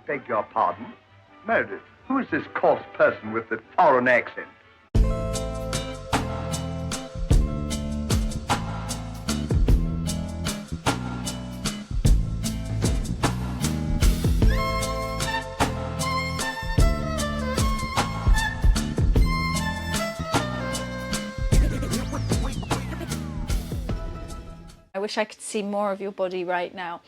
beg your pardon? Meredith, who is this coarse person with the foreign accent? I wish I could see more of your body right now.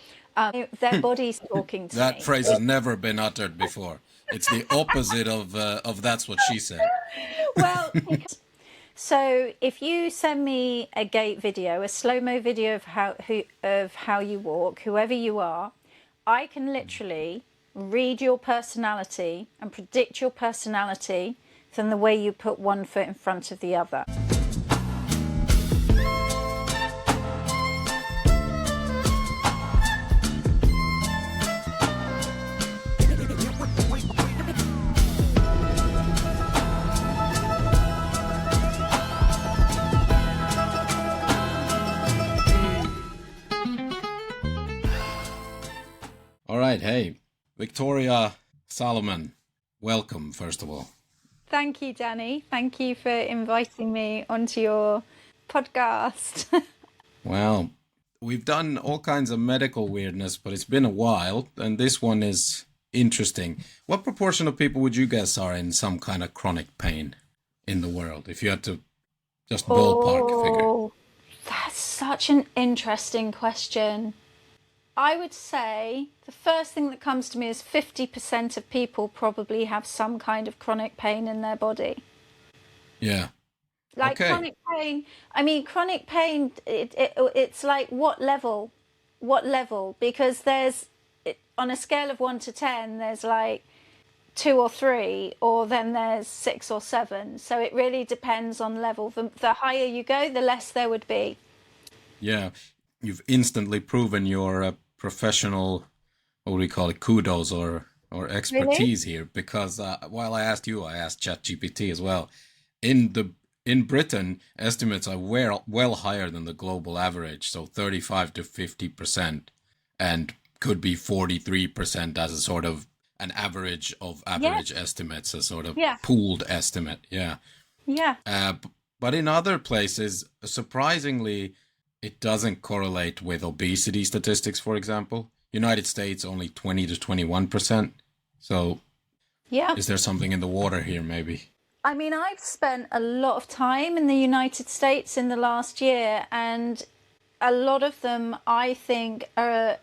Their body's talking to me. That phrase has never been uttered before. It's the opposite of that's what she said. Well, so if you send me a gait video, a slow-mo video of how you walk, whoever you are, I can literally read your personality and predict your personality from the way you put one foot in front of the other. All right, hey, Victoria Salomon, welcome, first of all. Thank you, Danny. Thank you for inviting me onto your podcast. Well, we've done all kinds of medical weirdness, but it's been a while, and this one is interesting. What proportion of people would you guess are in some kind of chronic pain in the world, if you had to just ballpark figure? That's such an interesting question. I would say the first thing that comes to me is 50% of people probably have some kind of chronic pain in their body. Yeah. Like okay. Chronic pain, I mean, chronic pain, it's like what level? What level? Because on a scale of 1 to 10, there's like 2 or 3, or then there's 6 or 7. So it really depends on level. The higher you go, the less there would be. Yeah. You've instantly proven your professional, what do we call it, kudos or expertise here, because while I asked you, I asked ChatGPT as well. In Britain, estimates are well higher than the global average, so 35 to 50%, and could be 43% as a sort of an average of average estimates, a sort of pooled estimate. Yeah. But in other places, surprisingly, it doesn't correlate with obesity statistics, for example. United States, only 20 to 21%. So is there something in the water here, maybe? I mean, I've spent a lot of time in the United States in the last year, and a lot of them, I think, are,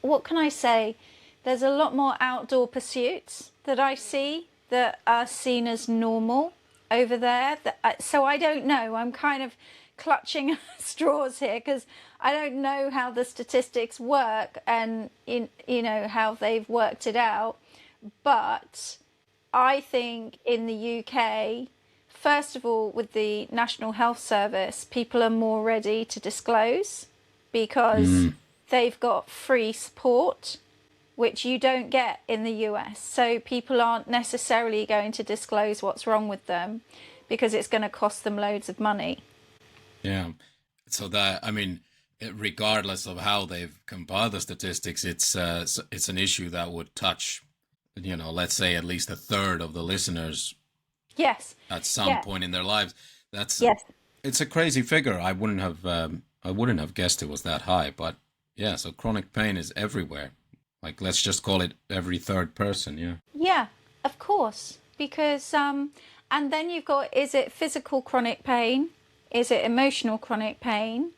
what can I say? There's a lot more outdoor pursuits that I see that are seen as normal over there. So I don't know. I'm kind of clutching straws here because I don't know how the statistics work and how they've worked it out. But I think in the UK, first of all, with the National Health Service, people are more ready to disclose because they've got free support, which you don't get in the US. So people aren't necessarily going to disclose what's wrong with them because it's going to cost them loads of money. Yeah. So that, I mean, regardless of how they've compiled the statistics, it's an issue that would touch, let's say at least a third of the listeners. Yes. At some point in their lives. It's a crazy figure. I wouldn't have guessed it was that high, but yeah, so chronic pain is everywhere. Like, let's just call it every third person. Yeah. Yeah, of course. Because, and then you've got, is it physical chronic pain? Is it emotional chronic pain?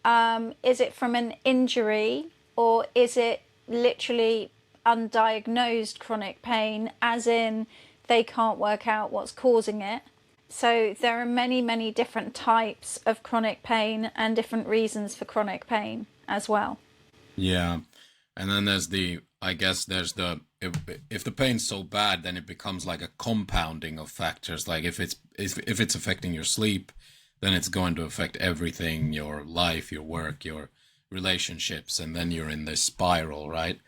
Is it from an injury, or is it literally undiagnosed chronic pain, as in they can't work out what's causing it? So there are many, many different types of chronic pain and different reasons for chronic pain as well. Yeah. And then there's if the pain's so bad, then it becomes like a compounding of factors. Like if it's affecting your sleep, then it's going to affect everything, your life, your work, your relationships, and then you're in this spiral, right?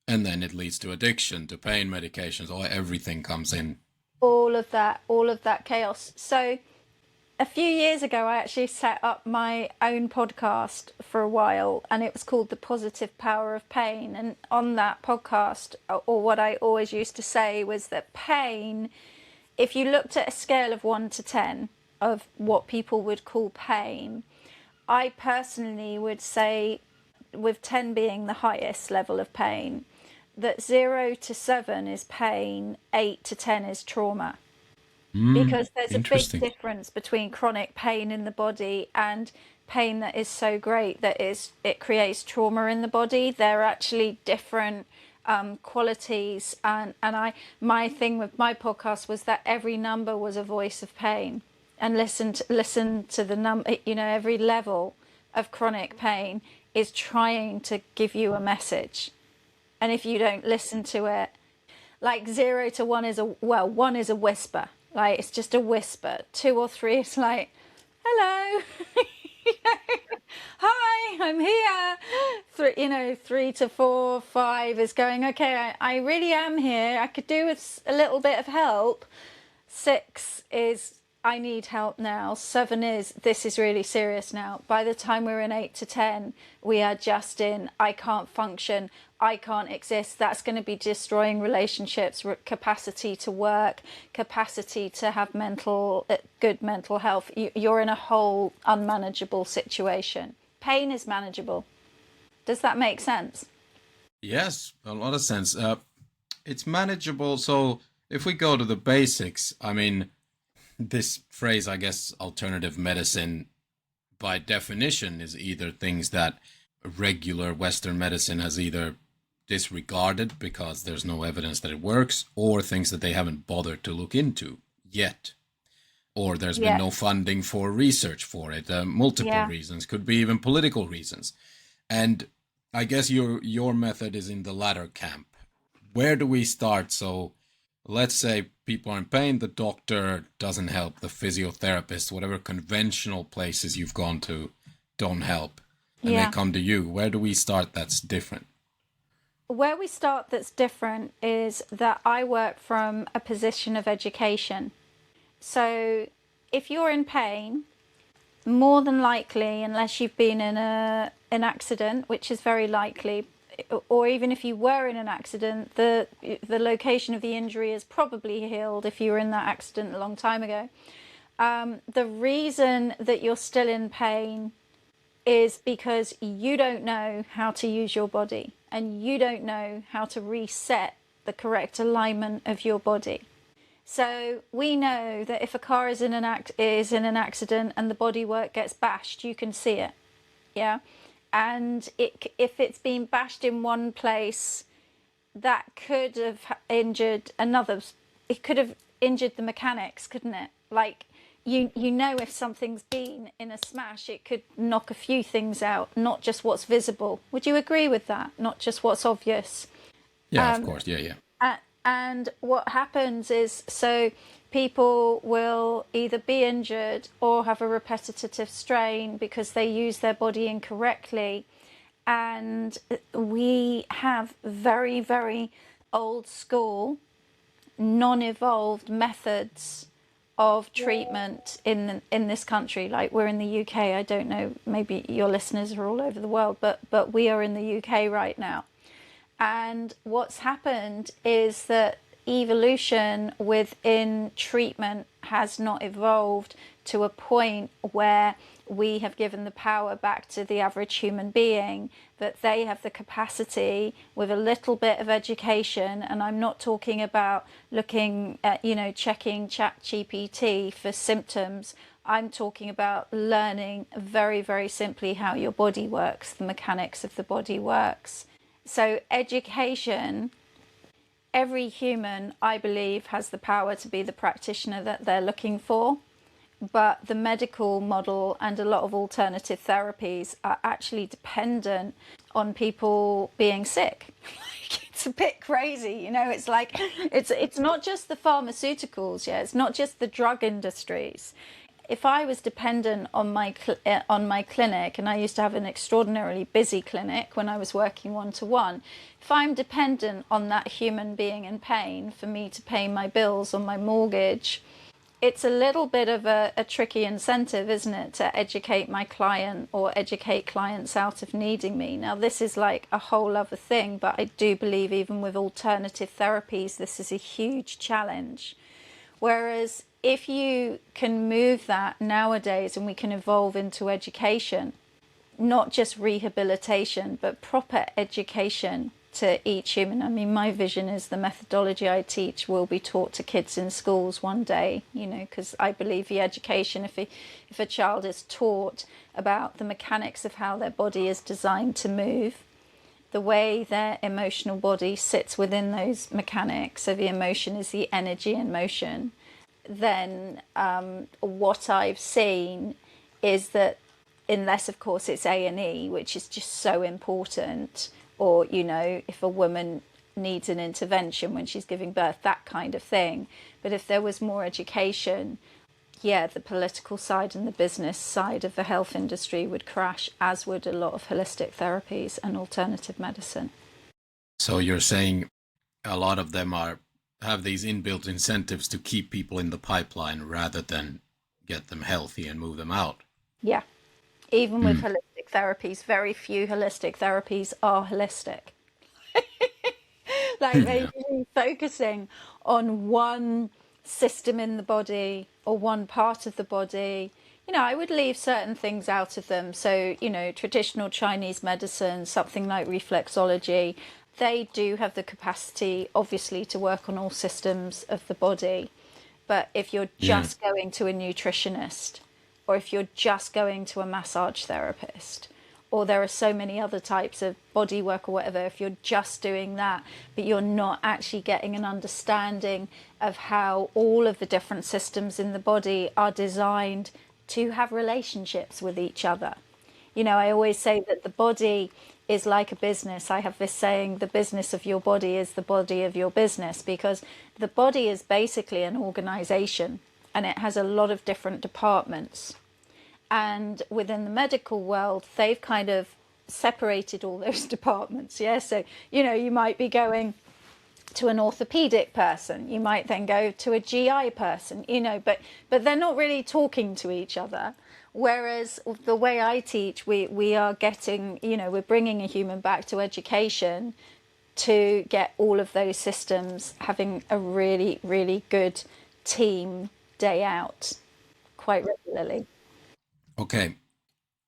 And then it leads to addiction, to pain medications, everything comes in. All of that chaos. So a few years ago, I actually set up my own podcast for a while, and it was called The Positive Power of Pain. And on that podcast, or what I always used to say was that pain, if you looked at a scale of 1 to 10 of what people would call pain, I personally would say, with 10 being the highest level of pain, that 0 to 7 is pain, 8 to 10 is trauma. Because there's a big difference between chronic pain in the body and pain that is so great that it creates trauma in the body. They're actually different qualities. And my thing with my podcast was that every number was a voice of pain, and listen to the number. You know, every level of chronic pain is trying to give you a message, and if you don't listen to it, like 0 to 1 is 1 is a whisper. Like, it's just a whisper. 2 or 3 is like, hello, hi, I'm here. 3 to 4, 5 is going, okay, I really am here. I could do with a little bit of help. 6 is, I need help now. 7 is, this is really serious now. By the time we're in 8 to 10, we are just in, I can't function, I can't exist. That's going to be destroying relationships, capacity to work, capacity to have good mental health. You're in a whole unmanageable situation. Pain is manageable. Does that make sense? Yes, a lot of sense. It's manageable. So if we go to the basics, I mean, this phrase, I guess, alternative medicine, by definition, is either things that regular Western medicine has either disregarded because there's no evidence that it works, or things that they haven't bothered to look into yet, or there's been no funding for research for it. Multiple reasons, could be even political reasons. And I guess your method is in the latter camp. Where do we start? So let's say people are in pain, the doctor doesn't help, the physiotherapist, whatever conventional places you've gone to don't help, and they come to you. Where do we start that's different? Where we start that's different is that I work from a position of education. So if you're in pain, more than likely, unless you've been in an accident, which is very likely, or even if you were in an accident, the location of the injury is probably healed if you were in that accident a long time ago. The reason that you're still in pain is because you don't know how to use your body, and you don't know how to reset the correct alignment of your body. So we know that if a car is in an accident and the bodywork gets bashed, you can see it. Yeah. And if it's been bashed in one place, that could have injured another. It could have injured the mechanics, couldn't it? Like, you know, if something's been in a smash, it could knock a few things out, not just what's visible. Would you agree with that? Not just what's obvious. Yeah, of course. Yeah. And what happens is, so people will either be injured or have a repetitive strain because they use their body incorrectly. And we have very, very old school, non-evolved methods of treatment in this country. Like, we're in the UK. I don't know, maybe your listeners are all over the world, but we are in the UK right now. And what's happened is that evolution within treatment has not evolved to a point where we have given the power back to the average human being, that they have the capacity with a little bit of education. And I'm not talking about looking at, checking ChatGPT for symptoms. I'm talking about learning very, very simply how your body works, the mechanics of the body works. So education, every human, I believe, has the power to be the practitioner that they're looking for. But the medical model and a lot of alternative therapies are actually dependent on people being sick. It's a bit crazy, it's like, it's not just the pharmaceuticals, it's not just the drug industries. If I was dependent on my clinic, and I used to have an extraordinarily busy clinic when I was working one-to-one, if I'm dependent on that human being in pain for me to pay my bills on my mortgage, it's a little bit of a tricky incentive, isn't it, to educate my client or educate clients out of needing me. Now, this is like a whole other thing, but I do believe even with alternative therapies, this is a huge challenge. Whereas if you can move that nowadays and we can evolve into education, not just rehabilitation, but proper education to each human. I mean, my vision is the methodology I teach will be taught to kids in schools one day, you know, because I believe the education, if a child is taught about the mechanics of how their body is designed to move, the way their emotional body sits within those mechanics, so the emotion is the energy in motion, then what I've seen is that, unless of course it's A&E, which is just so important, or, you know, if a woman needs an intervention when she's giving birth, that kind of thing. But if there was more education, yeah, the political side and the business side of the health industry would crash, as would a lot of holistic therapies and alternative medicine. So you're saying a lot of them have these inbuilt incentives to keep people in the pipeline rather than get them healthy and move them out. Yeah. Even with holistic therapies, very few holistic therapies are holistic. Like maybe focusing on one system in the body or one part of the body. You know, I would leave certain things out of them. So, you know, traditional Chinese medicine, something like reflexology, they do have the capacity, obviously, to work on all systems of the body. But if you're just going to a nutritionist, or if you're just going to a massage therapist, or there are so many other types of body work or whatever, if you're just doing that, but you're not actually getting an understanding of how all of the different systems in the body are designed to have relationships with each other. You know, I always say that the body is like a business. I have this saying, the business of your body is the body of your business, because the body is basically an organization and it has a lot of different departments. And within the medical world, they've kind of separated all those departments. Yeah. So, you know, you might be going to an orthopedic person, you might then go to a GI person, you know, but they're not really talking to each other. Whereas the way I teach, we are getting, you know, we're bringing a human back to education to get all of those systems having a really, really good team day out quite regularly. Okay,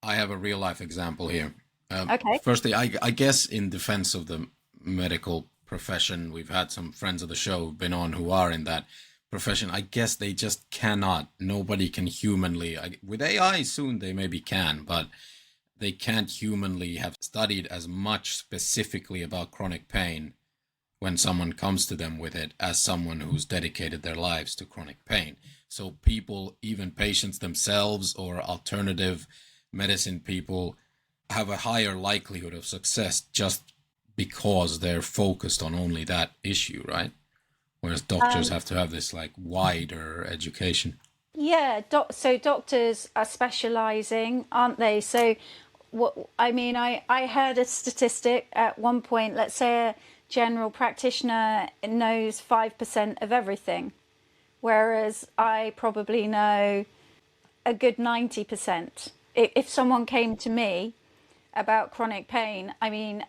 I have a real life example here. Okay. Firstly, I guess in defense of the medical profession, we've had some friends of the show who've been on who are in that profession. I guess they just cannot, nobody can humanly, with AI soon they maybe can, but they can't humanly have studied as much specifically about chronic pain when someone comes to them with it as someone who's dedicated their lives to chronic pain. So people, even patients themselves or alternative medicine people, have a higher likelihood of success just because they're focused on only that issue, right? Whereas doctors have to have this like wider education. Yeah, so doctors are specializing, aren't they? So what I mean, I heard a statistic at one point, let's say a general practitioner knows 5% of everything, whereas I probably know a good 90%. If someone came to me about chronic pain, I mean,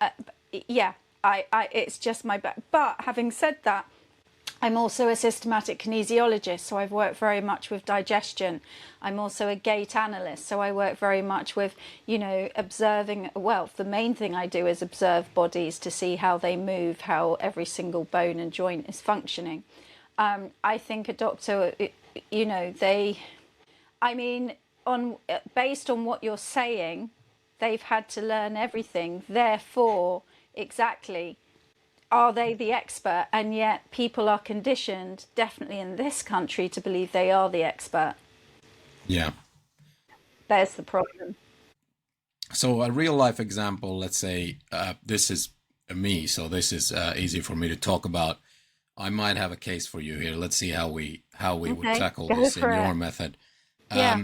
yeah, I it's just my back. But having said that, I'm also a systematic kinesiologist, so I've worked very much with digestion. I'm also a gait analyst, so I work very much with, you know, observing. Well, the main thing I do is observe bodies to see how they move, how every single bone and joint is functioning. I think a doctor, you know, I mean, based on what you're saying, they've had to learn everything. Therefore, exactly, are they the expert? And yet people are conditioned, definitely in this country, to believe they are the expert. Yeah. There's the problem. So a real life example, let's say this is me, so this is easy for me to talk about. I might have a case for you here. Let's see how we would tackle this in your method. Yeah.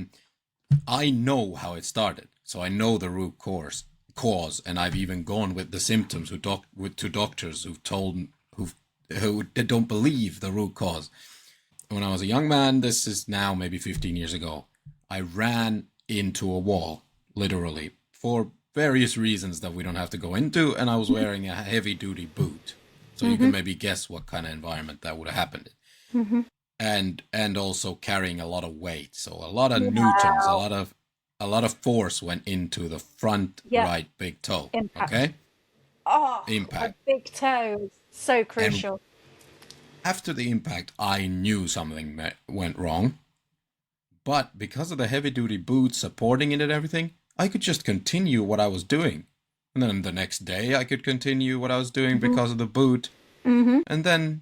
I know how it started, so I know the root cause, and I've even gone with the symptoms to doctors who don't believe the root cause. when I was a young man, this is now maybe 15 years ago, I ran into a wall, literally, for various reasons that we don't have to go into, and I was wearing a heavy-duty boot. So you can maybe guess what kind of environment that would have happened in. And also carrying a lot of weight. So a lot of newtons, a lot of force went into the front right big toe. Impact. Okay? Oh, Impact. A big toe is so crucial. And after the impact, I knew something went wrong. But because of the heavy-duty boots supporting it and everything, I could just continue what I was doing. And then the next day, I could continue what I was doing because of the boot. And then,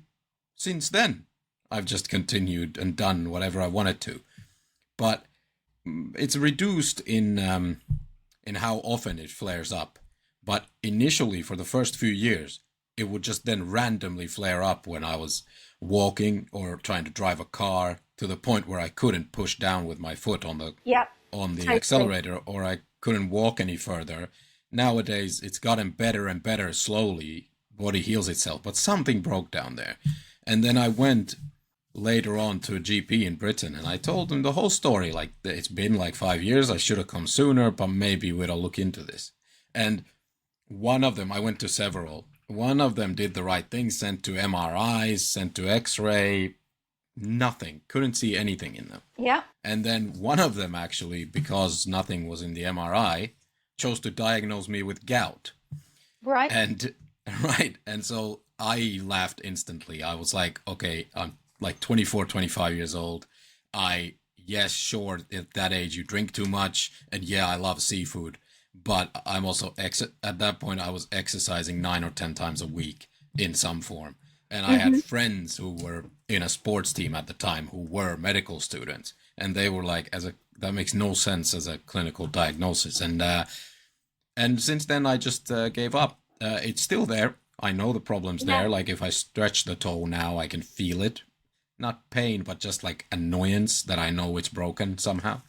since then, I've just continued and done whatever I wanted to. But it's reduced in how often it flares up. But initially, for the first few years, it would just then randomly flare up when I was walking or trying to drive a car, to the point where I couldn't push down with my foot on the accelerator, or I couldn't walk any further. Nowadays, it's gotten better and better slowly. Body heals itself, but something broke down there. And then I went later on to a GP in Britain, and I told him the whole story. Like, it's been like 5 years. I should have come sooner, but maybe we'll look into this. And one of them, I went to several. One of them did the right thing, sent to MRIs, sent to X-ray. Nothing. Couldn't see anything in them. Yeah. And then one of them, actually, because nothing was in the MRI, chose to diagnose me with gout. Right. And so I laughed instantly. I was like, okay, I'm like 24, 25 years old. Yes, sure, at that age you drink too much. And yeah, I love seafood. But I'm also, at that point, I was exercising 9 or 10 times a week in some form. And I had friends who were in a sports team at the time who were medical students. And they were like, that makes no sense as a clinical diagnosis. And since then, I just gave up. It's still there. I know the problem's there. Like, if I stretch the toe now, I can feel it. Not pain, but just like annoyance that I know it's broken somehow.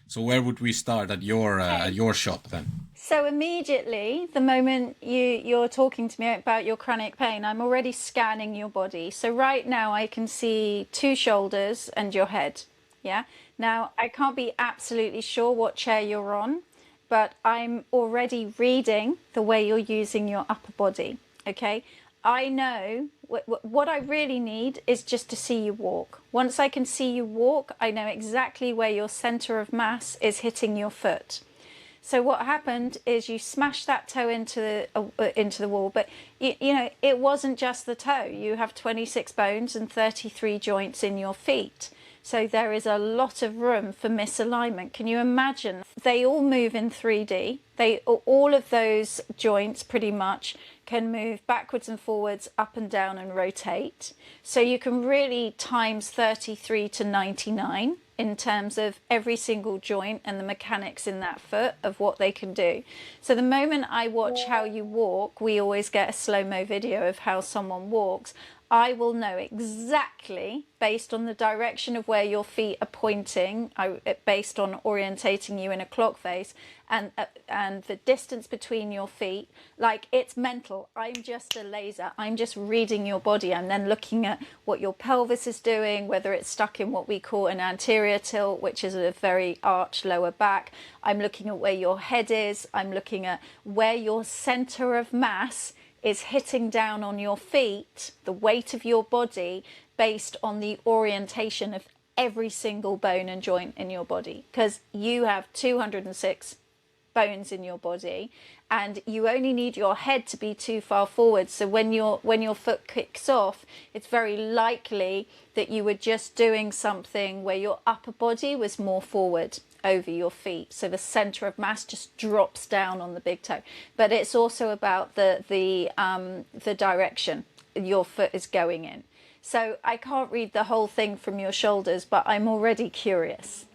So where would we start at your shop then? So immediately, the moment you're talking to me about your chronic pain, I'm already scanning your body. So right now I can see 2 shoulders and your head. Yeah. Now, I can't be absolutely sure what chair you're on, but I'm already reading the way you're using your upper body. Okay. I know what I really need is just to see you walk. Once I can see you walk, I know exactly where your center of mass is hitting your foot. So what happened is you smashed that toe into the wall, but you know, it wasn't just the toe. You have 26 bones and 33 joints in your feet. So there is a lot of room for misalignment. Can you imagine? They all move in 3D. All of those joints pretty much can move backwards and forwards, up and down, and rotate. So you can really times 33 to 99 in terms of every single joint and the mechanics in that foot of what they can do. So the moment I watch how you walk, we always get a slow-mo video of how someone walks. I will know exactly, based on the direction of where your feet are pointing, based on orientating you in a clock face, and the distance between your feet. Like, it's mental. I'm just a laser. I'm just reading your body. I'm then looking at what your pelvis is doing, whether it's stuck in what we call an anterior tilt, which is a very arched lower back. I'm looking at where your head is. I'm looking at where your center of mass is hitting down on your feet, the weight of your body, based on the orientation of every single bone and joint in your body, because you have 206 bones in your body, and you only need your head to be too far forward. So when your foot kicks off, it's very likely that you were just doing something where your upper body was more forward over your feet, so the center of mass just drops down on the big toe. But it's also about the direction your foot is going in. So I can't read the whole thing from your shoulders, but I'm already curious.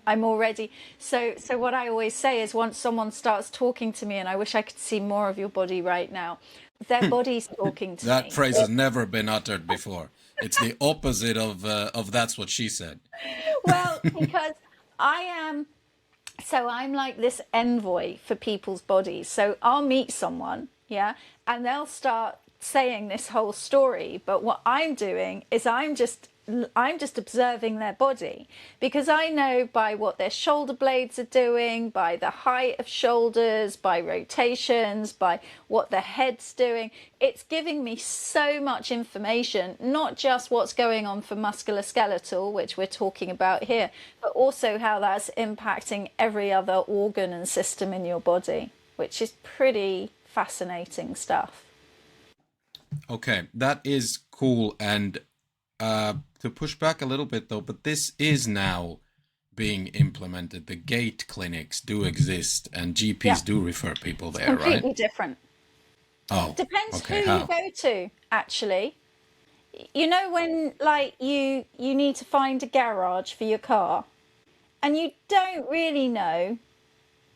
So what I always say is, once someone starts talking to me, and I wish I could see more of your body right now, their body's talking to me. That phrase has never been uttered before. It's the opposite of that's what she said. Well, because I'm like this envoy for people's bodies. So I'll meet someone, yeah, and they'll start saying this whole story. But what I'm doing is I'm just I'm just observing their body, because I know by what their shoulder blades are doing, by the height of shoulders, by rotations, by what the head's doing. It's giving me so much information, not just what's going on for musculoskeletal, which we're talking about here, but also how that's impacting every other organ and system in your body, which is pretty fascinating stuff. Okay, that is cool. And to push back a little bit though, but this is now being implemented. The Gait clinics do exist, and GPs do refer people there, right? Completely different. Oh, Depends okay. who you go to, actually. You know, when like you need to find a garage for your car, and you don't really know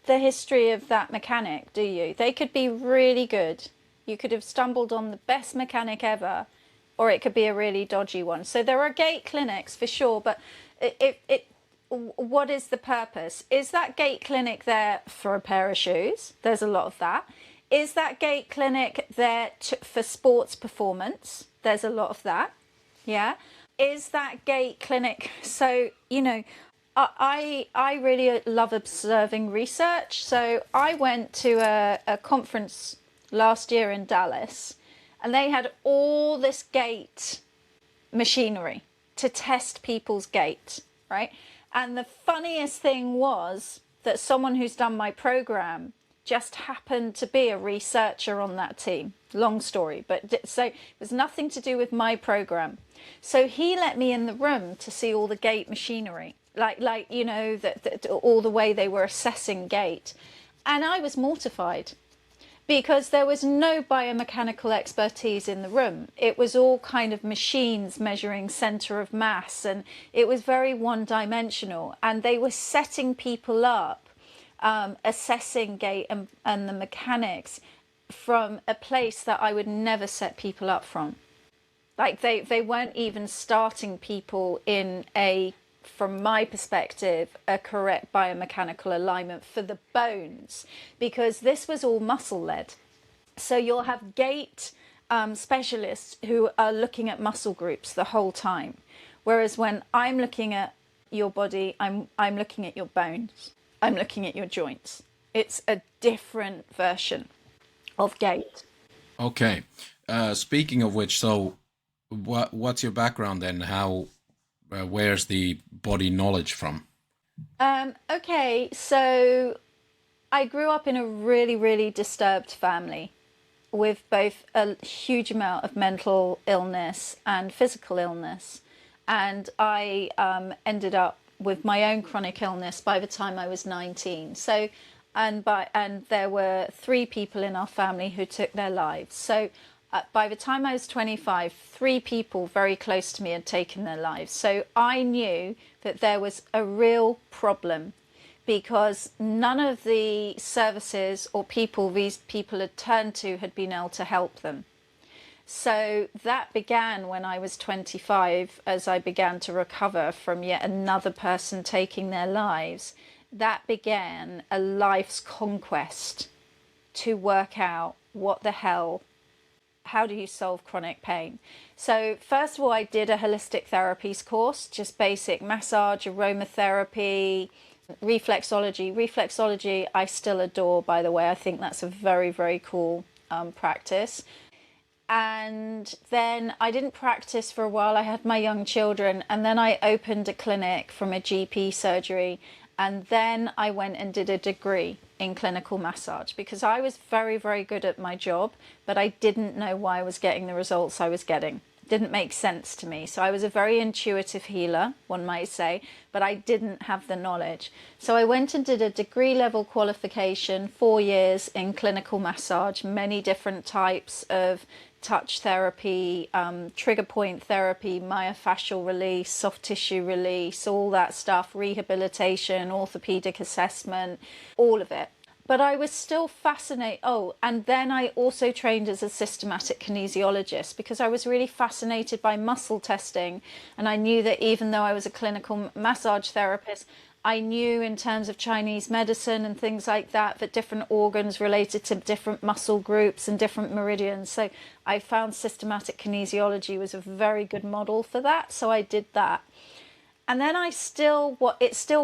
the history of that mechanic, do you? They could be really good. You could have stumbled on the best mechanic ever, or it could be a really dodgy one. So there are Gait clinics for sure, but what is the purpose? Is that Gait clinic there for a pair of shoes? There's a lot of that. Is that Gait clinic there for sports performance? There's a lot of that. Yeah. Is that Gait clinic? So, you know, I really love observing research. So I went to a conference last year in Dallas, and they had all this gait machinery to test people's gait, right? And the funniest thing was that someone who's done my program just happened to be a researcher on that team. Long story, but so it was nothing to do with my program. So he let me in the room to see all the gait machinery, like you know, that all the way they were assessing gait. And I was mortified, because there was no biomechanical expertise in the room. It was all kind of machines measuring center of mass, and it was very one-dimensional. And they were setting people up, assessing gait and the mechanics from a place that I would never set people up from. Like they weren't even starting people in from my perspective, a correct biomechanical alignment for the bones, because this was all muscle led. So you'll have gait specialists who are looking at muscle groups the whole time. Whereas when I'm looking at your body, I'm looking at your bones. I'm looking at your joints. It's a different version of gait. Okay. Speaking of which, so what's your background then? Where's the body knowledge from? Okay, so I grew up in a really, really disturbed family with both a huge amount of mental illness and physical illness. And I ended up with my own chronic illness by the time I was 19. So, and there were 3 people in our family who took their lives. So by the time I was 25, 3 people very close to me had taken their lives. So I knew that there was a real problem, because none of the services or people these people had turned to had been able to help them. So that began when I was 25, as I began to recover from yet another person taking their lives. That began a life's conquest to work out what the hell, how do you solve chronic pain? So first of all, I did a holistic therapies course, just basic massage, aromatherapy, reflexology. Reflexology I still adore, by the way. I think that's a very, very cool practice. And then I didn't practice for a while. I had my young children, and then I opened a clinic from a GP surgery, and then I went and did a degree in clinical massage, because I was very, very good at my job, but I didn't know why I was getting the results I was getting. It didn't make sense to me. So I was a very intuitive healer, one might say, but I didn't have the knowledge. So I went and did a degree level qualification, 4 years in clinical massage, many different types of touch therapy, trigger point therapy, myofascial release, soft tissue release, all that stuff, rehabilitation, orthopedic assessment, all of it. But I was still fascinated. Oh, and then I also trained as a systematic kinesiologist, because I was really fascinated by muscle testing. And I knew that even though I was a clinical massage therapist, I knew in terms of Chinese medicine and things like that, that different organs related to different muscle groups and different meridians. So I found systematic kinesiology was a very good model for that. So I did that. And then it still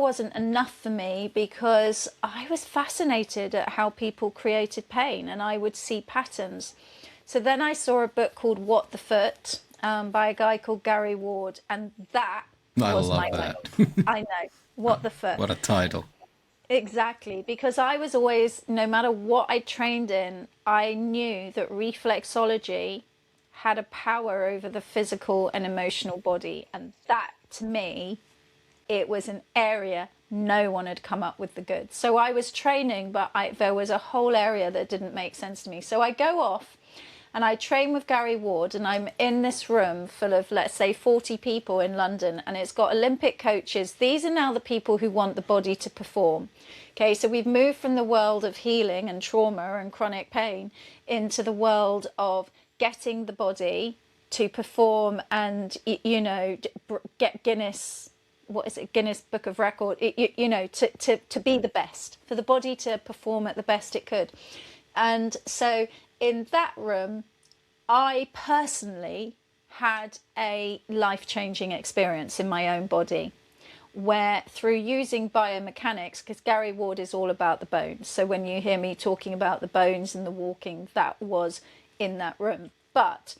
wasn't enough for me, because I was fascinated at how people created pain, and I would see patterns. So then I saw a book called What the Foot, by a guy called Gary Ward, and that was my that. I know. What the Foot. What a title. Exactly, because I was always, no matter what I trained in, I knew that reflexology had a power over the physical and emotional body. And that, to me, it was an area no one had come up with the goods. So I was training, but there was a whole area that didn't make sense to me. So I go off and I train with Gary Ward, and I'm in this room full of, let's say, 40 people in London, and it's got Olympic coaches. These are now the people who want the body to perform. Okay, so we've moved from the world of healing and trauma and chronic pain into the world of getting the body to perform and, get Guinness, Guinness Book of Record, to be the best, for the body to perform at the best it could. And so in that room, I personally had a life-changing experience in my own body, where through using biomechanics, because Gary Ward is all about the bones. So when you hear me talking about the bones and the walking, that was in that room. But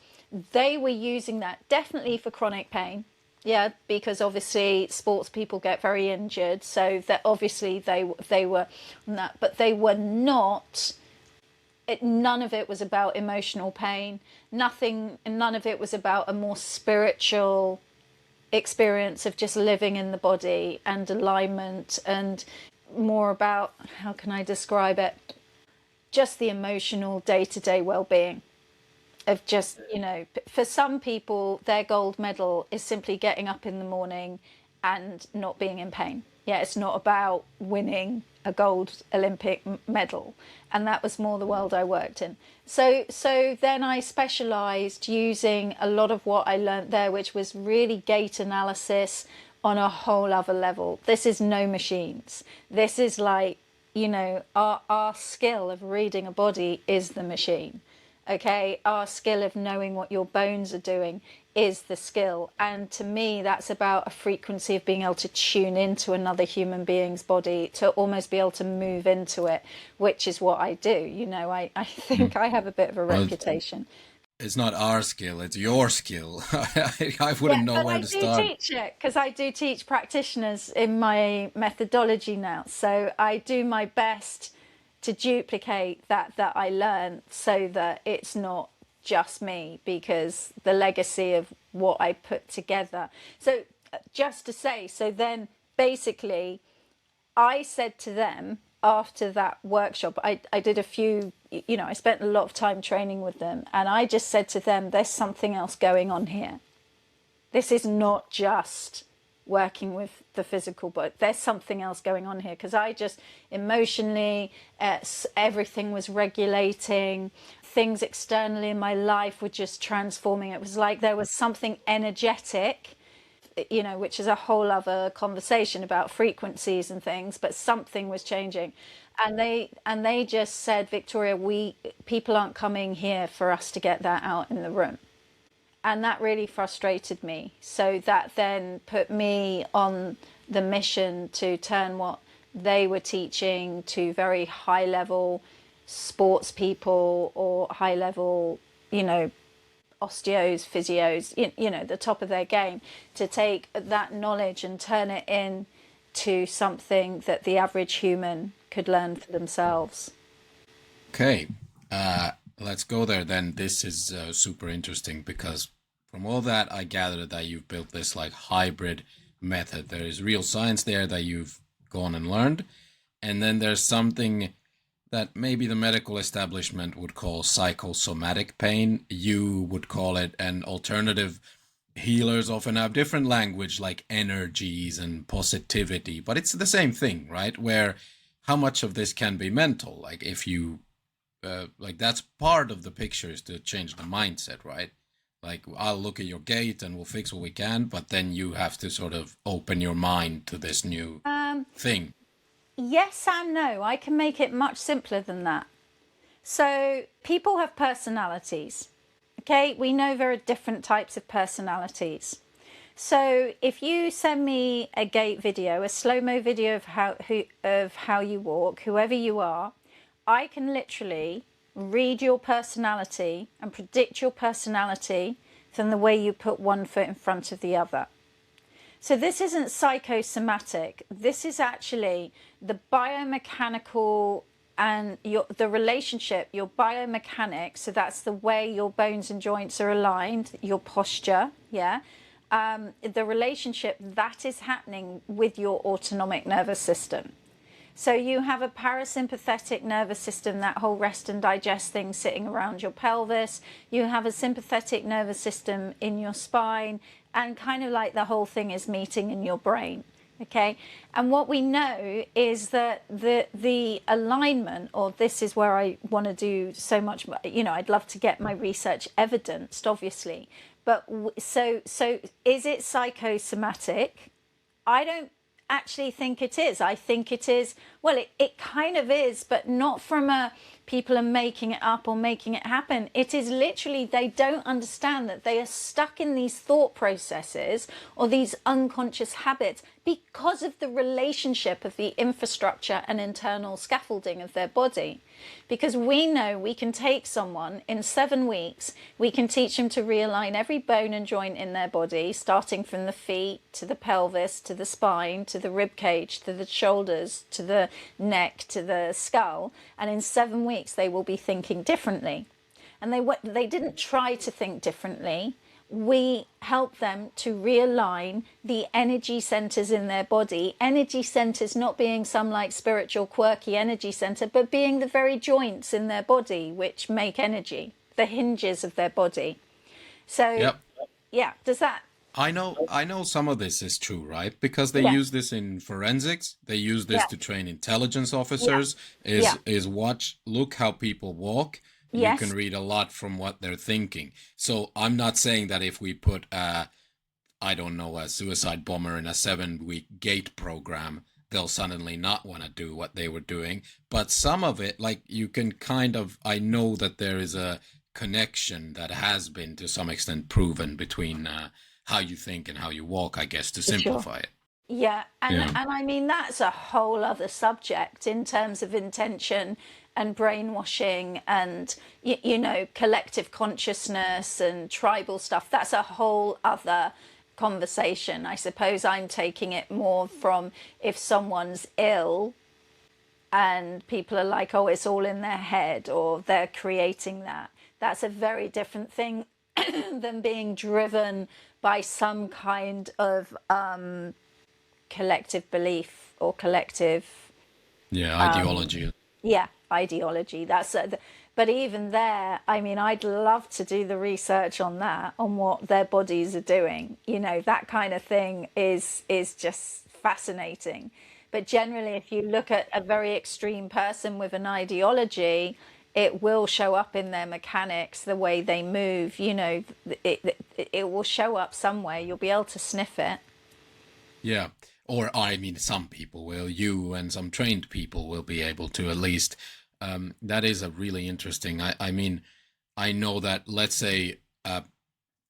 they were using that definitely for chronic pain. Yeah, because obviously sports people get very injured. So that obviously they were on that, but they were not... none of it was about emotional pain. None of it was about a more spiritual experience of just living in the body and alignment, and more about, how can I describe it? Just the emotional day-to-day well-being of just, for some people, their gold medal is simply getting up in the morning and not being in pain. Yeah, it's not about winning a gold Olympic medal. And that was more the world I worked in. So then I specialised using a lot of what I learned there, which was really gait analysis on a whole other level. This is no machines. This is like, our skill of reading a body is the machine. Okay, our skill of knowing what your bones are doing is the skill. And to me, that's about a frequency of being able to tune into another human being's body, to almost be able to move into it, which is what I do. I think I have a bit of a reputation. It's not our skill, it's your skill. I wouldn't know where to start. I do teach it, because I do teach practitioners in my methodology now. So I do my best to duplicate that I learned, so that it's not just me, because the legacy of what I put together. So just to say, so then basically I said to them after that workshop, I did a few, I spent a lot of time training with them, and I just said to them, there's something else going on here. This is not just working with the physical, but there's something else going on here, because I just emotionally, everything was regulating, things externally in my life were just transforming. It was like there was something energetic, which is a whole other conversation about frequencies and things, but something was changing. And they just said, Victoria, people aren't coming here for us to get that out in the room. And that really frustrated me. So that then put me on the mission to turn what they were teaching to very high level sports people, or high level, osteos, physios, the top of their game, to take that knowledge and turn it into something that the average human could learn for themselves. Okay. Let's go there then. This is super interesting, because from all that I gathered that you've built this like hybrid method. There is real science there that you've gone and learned, and then there's something that maybe the medical establishment would call psychosomatic pain. You would call it, and alternative healers often have different language like energies and positivity, but it's the same thing, right? Where how much of this can be mental? Like if you that's part of the picture, is to change the mindset, right? Like I'll look at your gait and we'll fix what we can, but then you have to sort of open your mind to this new thing? Yes and no. I can make it much simpler than that. So people have personalities. Okay, we know there are different types of personalities. So if you send me a gait video, a slow-mo video of how you walk, whoever you are, I can literally read your personality and predict your personality from the way you put one foot in front of the other. So this isn't psychosomatic. This is actually the biomechanical and the relationship, your biomechanics. So that's the way your bones and joints are aligned, your posture, yeah. The relationship that is happening with your autonomic nervous system. So you have a parasympathetic nervous system, that whole rest and digest thing sitting around your pelvis. You have a sympathetic nervous system in your spine, and kind of like the whole thing is meeting in your brain. Okay, and what we know is that the alignment, or this is where I want to do so much, you know, I'd love to get my research evidenced, obviously, but so is it psychosomatic? I don't actually think it is. I think it is, well, it kind of is, but not from a people are making it up or making it happen. It is literally, they don't understand that they are stuck in these thought processes or these unconscious habits because of the relationship of the infrastructure and internal scaffolding of their body. Because we know we can take someone in 7 weeks, we can teach them to realign every bone and joint in their body, starting from the feet to the pelvis, to the spine, to the rib cage, to the shoulders, to the neck, to the skull. And in 7 weeks, they will be thinking differently. And they didn't try to think differently. We help them to realign the energy centers in their body. Energy centers not being some like spiritual quirky energy center, but being the very joints in their body which make energy, the hinges of their body. So, Yep. yeah, does that... I know some of this is true, right? Because they Yeah. use this in forensics. They use this Yeah. to train intelligence officers. Yeah. Look how people walk. Yes. You can read a lot from what they're thinking. So I'm not saying that if we put I don't know, a suicide bomber in a 7-week Gait program, they'll suddenly not want to do what they were doing. But some of it, like you can kind of, I know that there is a connection that has been to some extent proven between how you think and how you walk, I guess, to simplify it. Yeah, and Yeah. and I mean that's a whole other subject in terms of intention and brainwashing and you know, collective consciousness and tribal stuff. That's a whole other conversation. I suppose I'm taking it more from if someone's ill and people are like, oh, it's all in their head, or they're creating that. That's a very different thing than being driven by some kind of collective belief or collective Ideology. ideology. That's but even there, I mean, I'd love to do the research on that, on what their bodies are doing. You know, that kind of thing is just fascinating. But generally, if you look at a very extreme person with an ideology, it will show up in their mechanics, the way they move. You know, it will show up somewhere. You'll be able to sniff it. Yeah. Or, I mean, some people will. You and some trained people will be able to at least. That is a really interesting. I mean, I know that, let's say, a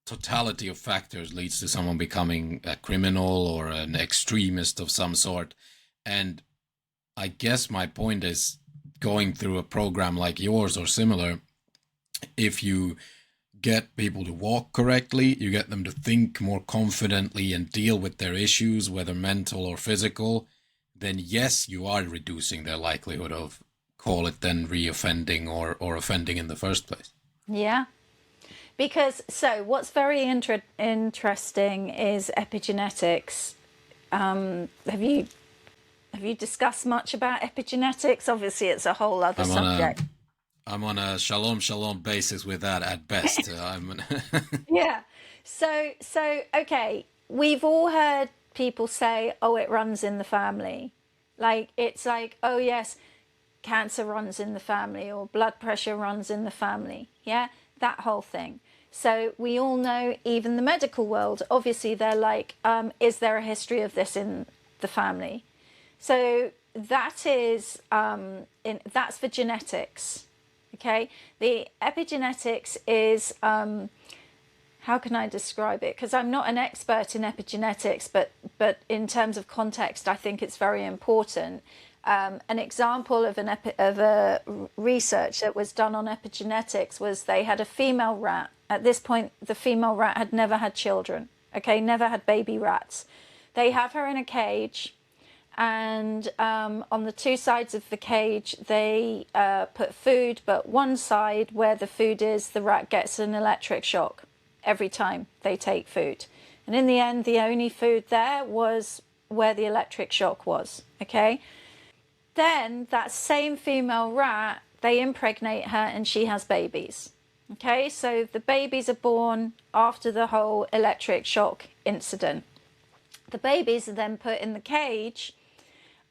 totality of factors leads to someone becoming a criminal or an extremist of some sort. And I guess my point is, going through a program like yours or similar, if you get people to walk correctly, you get them to think more confidently and deal with their issues, whether mental or physical, then yes, you are reducing their likelihood of, call it then, reoffending or offending in the first place. Yeah. Because, so what's very interesting is epigenetics. Have you discussed much about epigenetics? Obviously, it's a whole other subject. I'm on a shalom basis with that at best. Yeah. So, okay, we've all heard people say, oh, it runs in the family. Like, it's like, oh, yes, cancer runs in the family, or blood pressure runs in the family. Yeah, that whole thing. So we all know, even the medical world, obviously they're like, is there a history of this in the family? So that is that's for genetics. Okay, the epigenetics is how can I describe it? Because I'm not an expert in epigenetics, but in terms of context, I think it's very important. An example of a research that was done on epigenetics was they had a female rat. At this point, the female rat had never had children. Okay, never had baby rats. They have her in a cage, and on the two sides of the cage, they put food, but one side where the food is, the rat gets an electric shock every time they take food. And in the end, the only food there was where the electric shock was. Okay. Then that same female rat, they impregnate her and she has babies. Okay, so the babies are born after the whole electric shock incident. The babies are then put in the cage,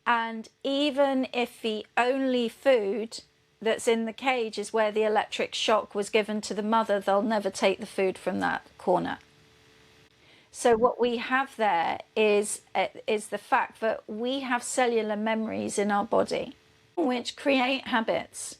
and even if the only food that's in the cage is where the electric shock was given to the mother, they'll never take the food from that corner. So what we have there is the fact that we have cellular memories in our body, which create habits,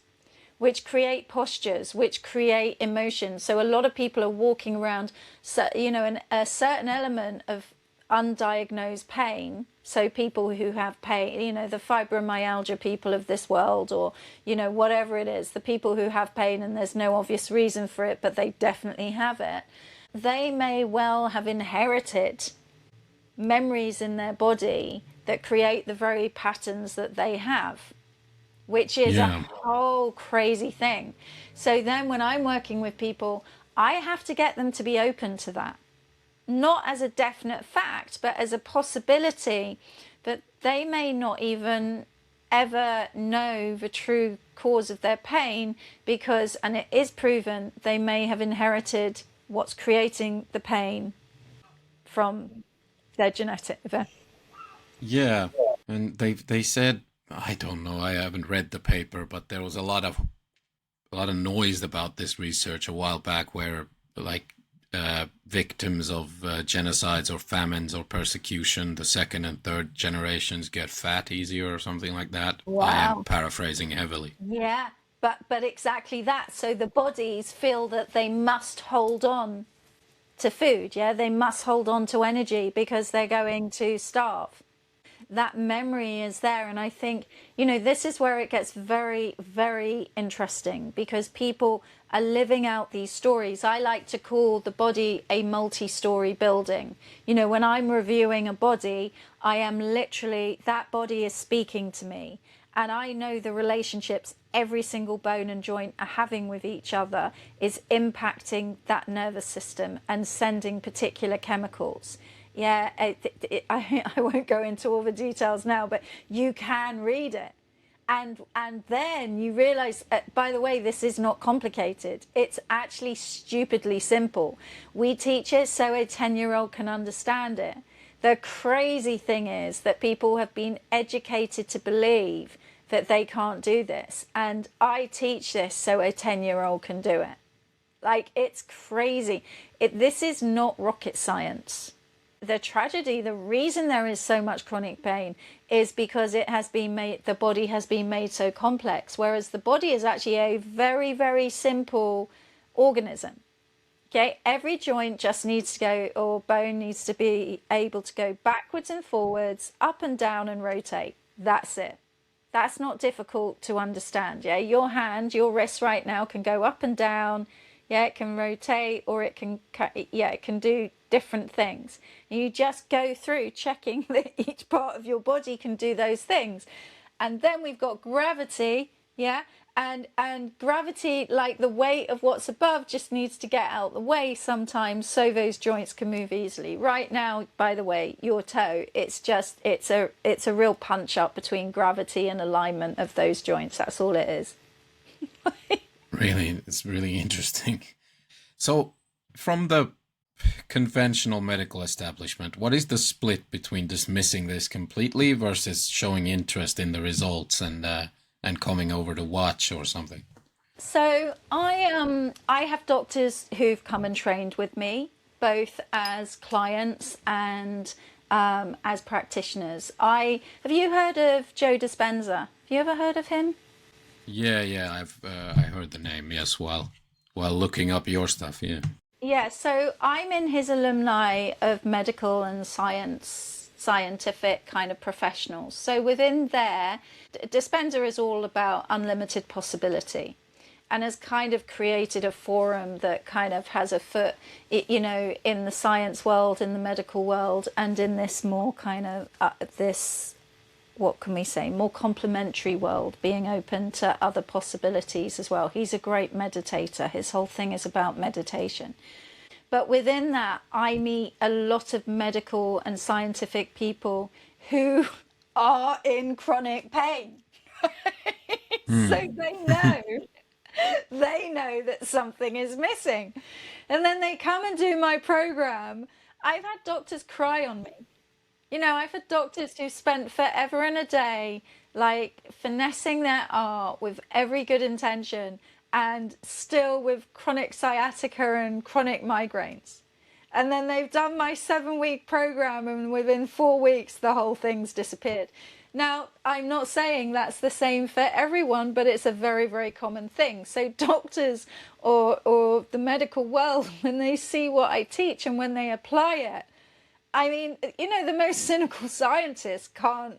which create postures, which create emotions. So a lot of people are walking around, a certain element of undiagnosed pain. So people who have pain, the fibromyalgia people of this world, or, whatever it is, the people who have pain and there's no obvious reason for it, but they definitely have it. They may well have inherited memories in their body that create the very patterns that they have, which is a whole crazy thing. So then when I'm working with people, I have to get them to be open to that, not as a definite fact, but as a possibility that they may not even ever know the true cause of their pain, because, and it is proven, they may have inherited what's creating the pain from their genetic event. Yeah, and they said, I don't know, I haven't read the paper, but there was a lot of noise about this research a while back, where victims of genocides or famines or persecution, the second and third generations get fat easier or something like that. Wow. I am paraphrasing heavily. Yeah. But exactly that. So the bodies feel that they must hold on to food. Yeah, they must hold on to energy because they're going to starve. That memory is there. And I think, this is where it gets very, very interesting, because people are living out these stories. I like to call the body a multi-story building. When I'm reviewing a body, I am literally, that body is speaking to me. And I know the relationships every single bone and joint are having with each other is impacting that nervous system and sending particular chemicals. Yeah, I won't go into all the details now, but you can read it. And then you realize, by the way, this is not complicated. It's actually stupidly simple. We teach it so a 10-year-old can understand it. The crazy thing is that people have been educated to believe that they can't do this. And I teach this so a 10-year-old can do it. It's crazy. This is not rocket science. The tragedy, the reason there is so much chronic pain is because the body has been made so complex, whereas the body is actually a very, very simple organism. Okay, every joint just needs to go, or bone needs to be able to go backwards and forwards, up and down and rotate. That's it. That's not difficult to understand. Yeah, your hand, your wrist right now can go up and down. Yeah, it can rotate, or it can do different things. And you just go through checking that each part of your body can do those things. And then we've got gravity. Yeah. And gravity, like the weight of what's above, just needs to get out the way sometimes so those joints can move easily. Right now, by the way, your toe, it's a real punch up between gravity and alignment of those joints. That's all it is. Really, it's really interesting. So from the conventional medical establishment, what is the split between dismissing this completely versus showing interest in the results and coming over to watch or something? So I have doctors who've come and trained with me. both as clients and as practitioners. Have you heard of Joe Dispenza? Have you ever heard of him? Yeah, I've I heard the name, yes, while looking up your stuff, yeah. Yeah, so I'm in his alumni of medical and scientific kind of professionals. So within there, Dispenza is all about unlimited possibility, and has kind of created a forum that kind of has a foot, in the science world, in the medical world, and in this more kind of this, what can we say, more complementary world, being open to other possibilities as well. He's a great meditator. His whole thing is about meditation. But within that, I meet a lot of medical and scientific people who are in chronic pain. So they know that something is missing. And then they come and do my program. I've had doctors cry on me. I've had doctors who spent forever and a day, like, finessing their art with every good intention, and still with chronic sciatica and chronic migraines. And then they've done my 7-week program, and within 4 weeks, the whole thing's disappeared. Now, I'm not saying that's the same for everyone, but it's a very, very common thing. So doctors or the medical world, when they see what I teach and when they apply it, I mean, the most cynical scientists can't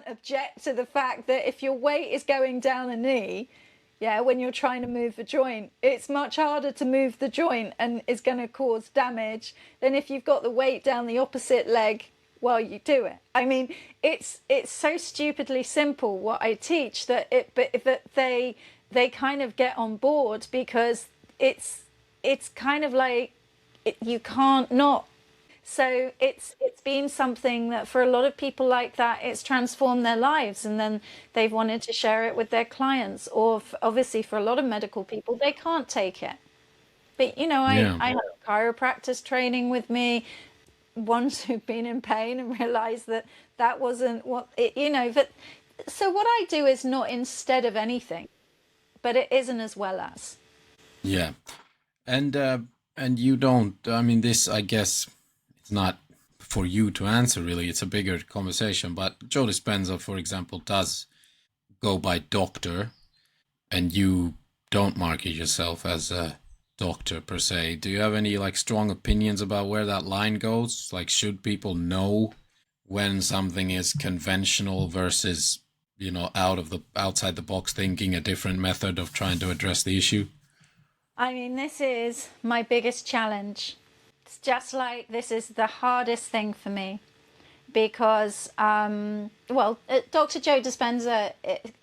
object to the fact that if your weight is going down a knee, when you're trying to move the joint, it's much harder to move the joint and is going to cause damage than if you've got the weight down the opposite leg while you do it. I mean, it's so stupidly simple what I teach that they kind of get on board, because it's kind of like you can't not. So it's been something that for a lot of people like that, it's transformed their lives, and then they've wanted to share it with their clients. Or obviously for a lot of medical people, they can't take it. But, I have chiropractors training with me, ones who've been in pain and realized that wasn't what but so what I do is not instead of anything, but it isn't as well as. Yeah. And you don't, I mean, this, I guess, it's not for you to answer, really. It's a bigger conversation. But Joe Dispenza, for example, does go by doctor, and you don't market yourself as a doctor per se. Do you have any strong opinions about where that line goes? Should people know when something is conventional versus, outside the box thinking, a different method of trying to address the issue? I mean, this is my biggest challenge. It's just like, this is the hardest thing for me, because, Dr. Joe Dispenza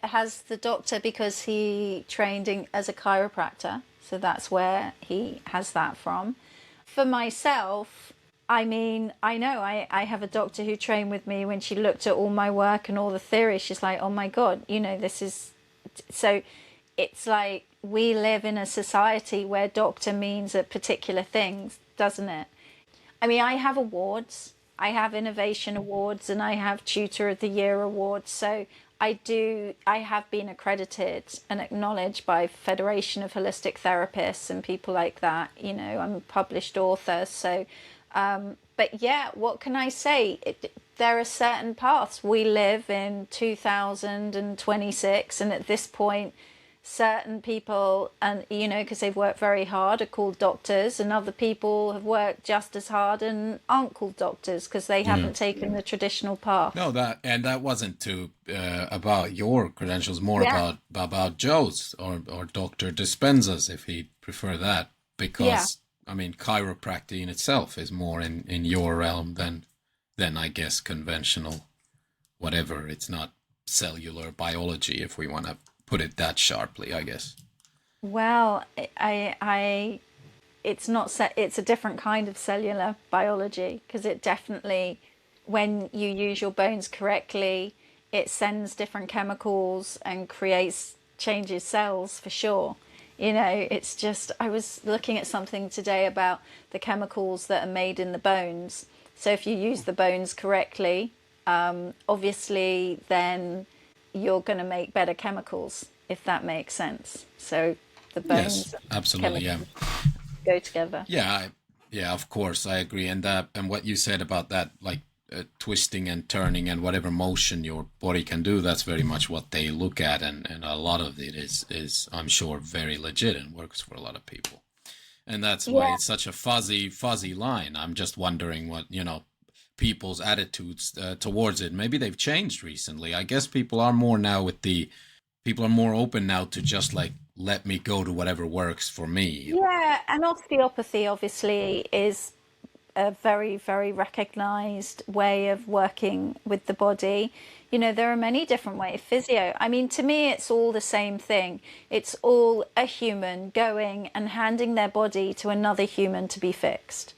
has the doctor because he trained as a chiropractor. So that's where he has that from. For myself, I mean, I know I have a doctor who trained with me. When she looked at all my work and all the theory, she's like, oh my God, this is... So it's like, we live in a society where doctor means a particular thing, doesn't it? I mean, I have awards. I have innovation awards, and I have tutor of the year awards. So I have been accredited and acknowledged by Federation of Holistic Therapists and people like that. I'm a published author. So, but yeah, what can I say? There are certain paths. We live in 2026, and at this point, certain people, and because they've worked very hard, are called doctors, and other people have worked just as hard and aren't called doctors because they haven't taken the traditional path. No, that wasn't about your credentials, more about Joe's or Dr. Dispenza's, if he'd prefer that, because I mean, chiropractic in itself is more in your realm than I guess conventional, whatever. It's not cellular biology, if we want to put it that sharply, I guess. Well, it's not. It's a different kind of cellular biology, because it definitely, when you use your bones correctly, it sends different chemicals and changes cells for sure. It's just, I was looking at something today about the chemicals that are made in the bones. So if you use the bones correctly, obviously then you're going to make better chemicals, if that makes sense. So the bones, yes, absolutely, go together. Yeah, Yeah, of course, I agree. And what you said about that, like twisting and turning and whatever motion your body can do, that's very much what they look at, and a lot of it is I'm sure very legit and works for a lot of people. And that's why Yeah. it's such a fuzzy line. I'm just wondering what, people's attitudes towards it. Maybe they've changed recently. I guess people are more open now to just like let me go to whatever works for me. Yeah, and osteopathy obviously is a very, very recognized way of working with the body. You know, there are many different ways. Physio, I mean, to me, it's all the same thing. It's all a human going and handing their body to another human to be fixed.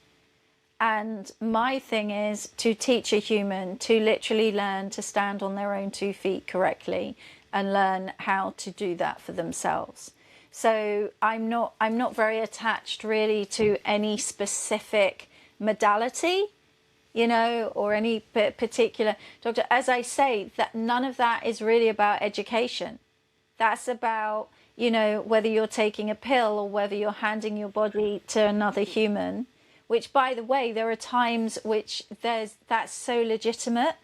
And my thing is to teach a human to literally learn to stand on their own 2 feet correctly and learn how to do that for themselves. So I'm not very attached really to any specific modality, or any particular doctor. As I say, that none of that is really about education. That's about, whether you're taking a pill or whether you're handing your body to another human, which, by the way, there are times which that's so legitimate.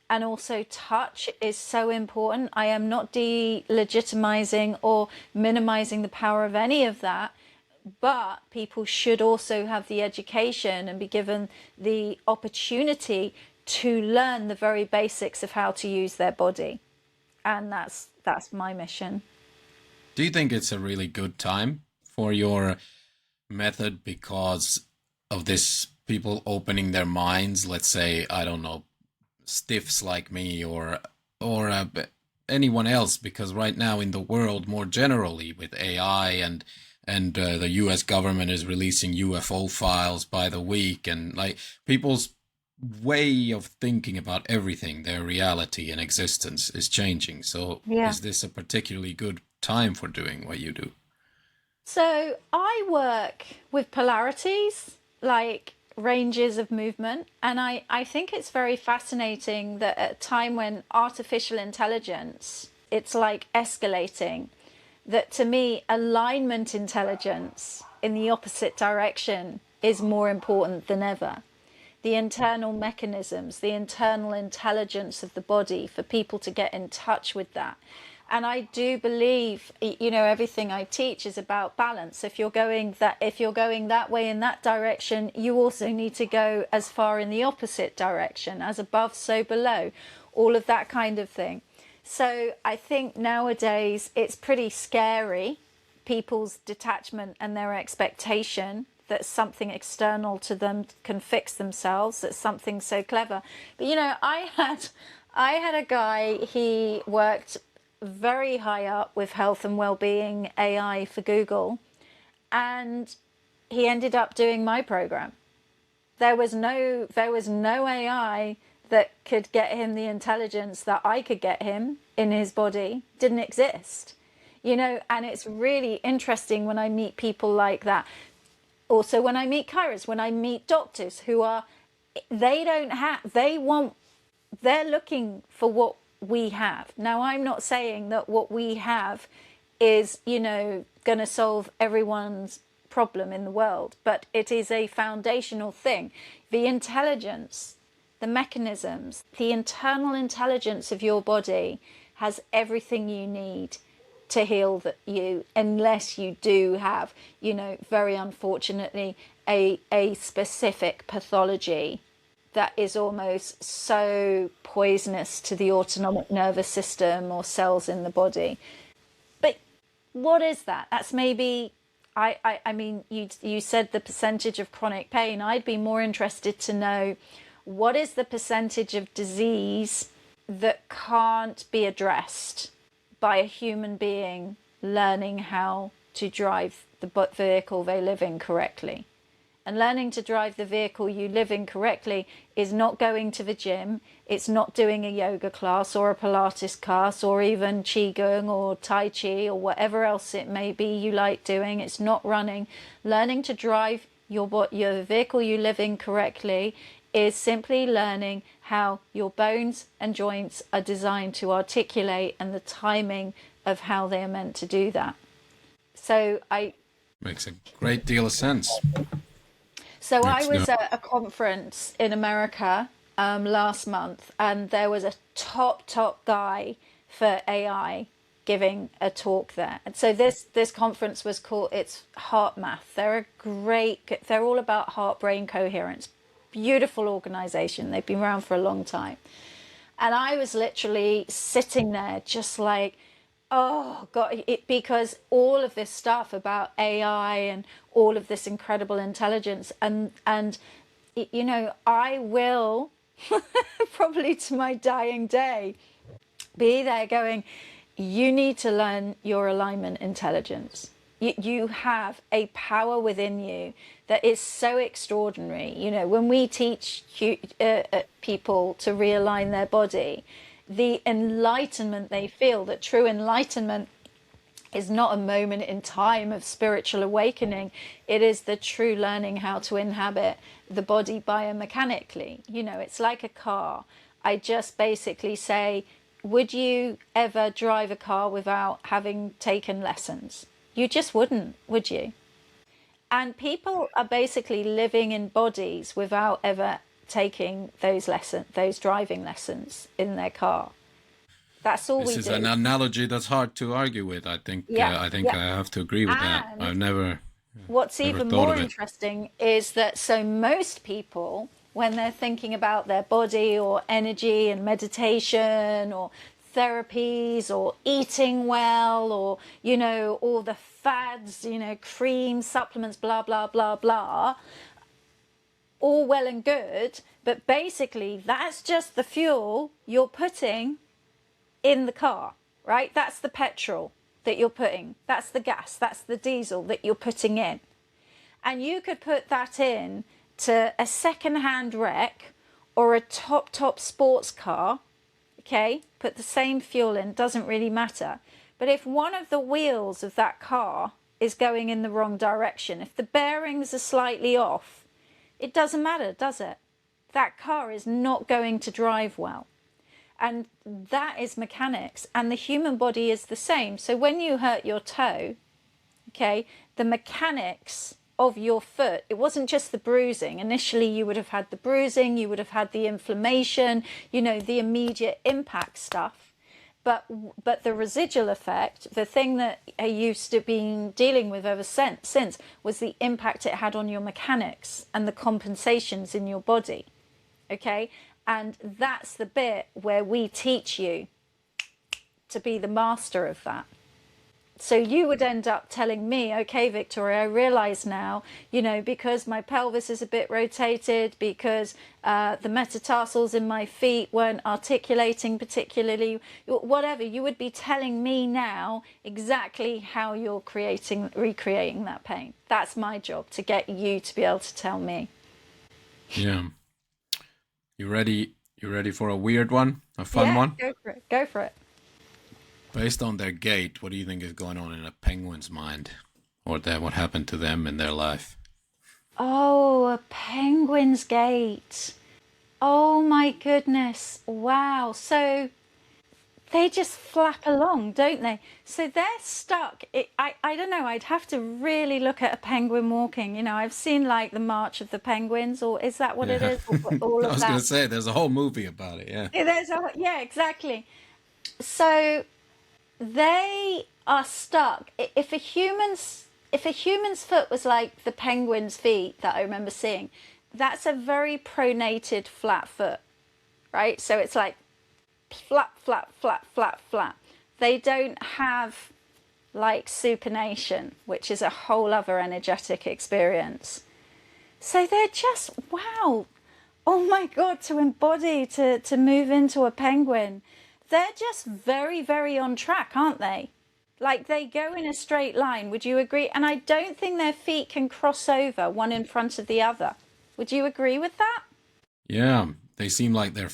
And also touch is so important. I am not delegitimizing or minimizing the power of any of that, but people should also have the education and be given the opportunity to learn the very basics of how to use their body. And that's my mission. Do you think it's a really good time for your method because of this people opening their minds? Let's say, I don't know, stiffs like me or anyone else, because right now in the world more generally with AI and the US government is releasing UFO files by the week, and like people's way of thinking about everything, their reality and existence is changing. So Yeah. is this a particularly good time for doing what you do? So I work with polarities, like ranges of movement. And I think it's very fascinating that at a time when artificial intelligence, it's like escalating, that to me, alignment intelligence in the opposite direction is more important than ever. The internal mechanisms, the internal intelligence of the body, for people to get in touch with that. And I do believe, everything I teach is about balance. If you're going that way in that direction, you also need to go as far in the opposite direction, as above, so below, all of that kind of thing. So I think nowadays it's pretty scary, people's detachment and their expectation that something external to them can fix themselves, that something so clever. But I had a guy, he worked very high up with health and well-being AI for Google, and he ended up doing my program. There was no AI that could get him the intelligence that I could get him in his body. Didn't exist. And it's really interesting when I meet people like that. Also, when I meet chiros, when I meet doctors who are, they're looking for what we have. Now, I'm not saying that what we have is, going to solve everyone's problem in the world, but it is a foundational thing. The intelligence, the mechanisms, the internal intelligence of your body has everything you need to heal you, unless you do have, very unfortunately, a specific pathology that is almost so poisonous to the autonomic nervous system or cells in the body. But what is that? That's maybe, I mean, you said the percentage of chronic pain. I'd be more interested to know, what is the percentage of disease that can't be addressed by a human being learning how to drive the vehicle they live in correctly? And learning to drive the vehicle you live in correctly is not going to the gym. It's not doing a yoga class or a Pilates class or even Qigong or Tai Chi or whatever else it may be you like doing. It's not running. Learning to drive your vehicle you live in correctly is simply learning how your bones and joints are designed to articulate and the timing of how they are meant to do that. So Makes a great deal of sense. So I Let's do was it. at a conference in America last month, and there was a top guy for AI giving a talk there. And so this conference was called, it's Heart Math. They're all about heart brain coherence. Beautiful organization. They've been around for a long time. And I was literally sitting there just like, oh God, because all of this stuff about AI and all of this incredible intelligence, and you know, I will probably to my dying day be there going, you need to learn your alignment intelligence. You have a power within you that is so extraordinary. You know, when we teach people to realign their body, the enlightenment they feel, that true enlightenment is not a moment in time of spiritual awakening. It is the true learning how to inhabit the body biomechanically. You know, it's like a car. I just basically say, would you ever drive a car without having taken lessons? You just wouldn't, would you? And people are basically living in bodies without ever taking those driving lessons in their car. That's all This we is an do. analogy that's hard to argue with. I think Yeah, I yeah. have to agree with that. And I've never what's never even thought more of it. interesting is that so most people, when they're thinking about their body or energy and meditation or therapies or eating well or, you know, all the fads, you know, creams, supplements, blah, blah, blah, blah, all well and good. But basically, that's just the fuel you're putting in the car, right? That's the petrol that you're putting. That's the gas. That's the diesel that you're putting in. And you could put that in to a second-hand wreck or a top sports car, okay? Put the same fuel in, doesn't really matter. But if one of the wheels of that car is going in the wrong direction, if the bearings are slightly off, it doesn't matter, does it? That car is not going to drive well. And that is mechanics. And the human body is the same. So when you hurt your toe, okay, the mechanics of your foot, it wasn't just the bruising. Initially, you would have had the bruising, you would have had the inflammation, you know, the immediate impact stuff. But the residual effect, the thing that I used to be dealing with ever since was the impact it had on your mechanics and the compensations in your body. Okay? And that's the bit where we teach you to be the master of that. So you would end up telling me, okay, Victoria, I realize now, you know, because my pelvis is a bit rotated, because the metatarsals in my feet weren't articulating particularly, whatever, you would be telling me now exactly how you're recreating that pain. That's my job, to get you to be able to tell me. Yeah. You ready? You ready for a weird one? A fun one? Go for it. Go for it. Based on their gait, what do you think is going on in a penguin's mind? Or what happened to them in their life? Oh, a penguin's gait. Oh my goodness. Wow. So they just flap along, don't they? So they're stuck. I don't know. I'd have to really look at a penguin walking. You know, I've seen like the March of the Penguins, or is that what it Yeah. is? All I of was that. going to say, there's a whole movie about it, yeah. Yeah, exactly. So they are stuck. If a human's foot was like the penguin's feet that I remember seeing, that's a very pronated flat foot, right? So it's like flat, flat, flat, flat, flat. They don't have like supination, which is a whole other energetic experience. So they're just, wow, oh my God, to embody, to move into a penguin. They're just very, very on track, aren't they? Like they go in a straight line. Would you agree? And I don't think their feet can cross over one in front of the other. Would you agree with that? Yeah, they seem like they're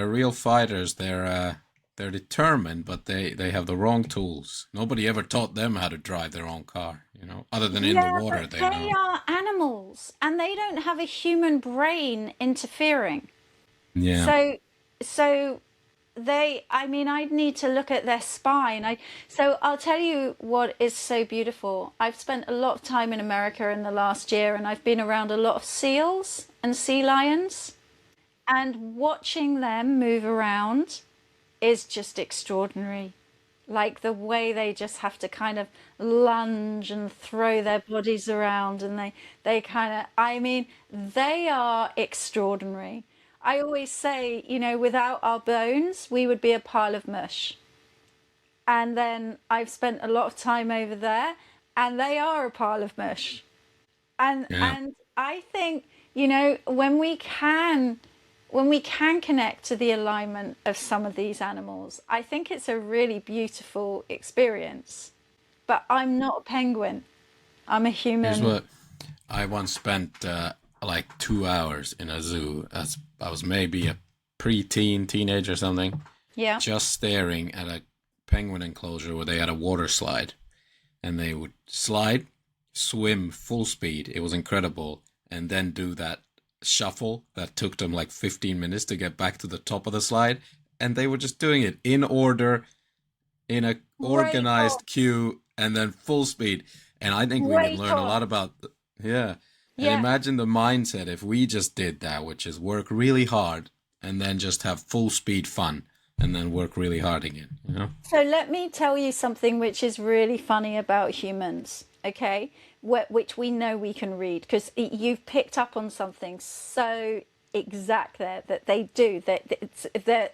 real fighters. They're determined, but they have the wrong tools. Nobody ever taught them how to drive their own car, you know, other than in the Yeah, water but they they know. are animals and they don't have a human brain interfering. Yeah. So I mean, I'd need to look at their spine. So I'll tell you what is so beautiful. I've spent a lot of time in America in the last year, and I've been around a lot of seals and sea lions, and watching them move around is just extraordinary. Like the way they just have to kind of lunge and throw their bodies around, and they kind of, I mean, they are extraordinary. I always say, you know, without our bones, we would be a pile of mush. And then I've spent a lot of time over there, and they are a pile of mush. Yeah. And I think, you know, when we can connect to the alignment of some of these animals, I think it's a really beautiful experience. But I'm not a penguin. I'm a Here's human. what I once spent like 2 hours in a zoo as I was maybe a preteen, teenager or something, Yeah. just staring at a penguin enclosure where they had a water slide and they would slide, swim full speed. It was incredible. And then do that shuffle that took them like 15 minutes to get back to the top of the slide. And they were just doing it in order, in a Great on. organized queue, and then full speed. And I think we can Great learn a lot on. about, yeah. And Yeah. imagine the mindset if we just did that, which is work really hard and then just have full speed fun and then work really hard again, you know? So let me tell you something which is really funny about humans, okay? Which we know we can read, because you've picked up on something so exact there that they do. The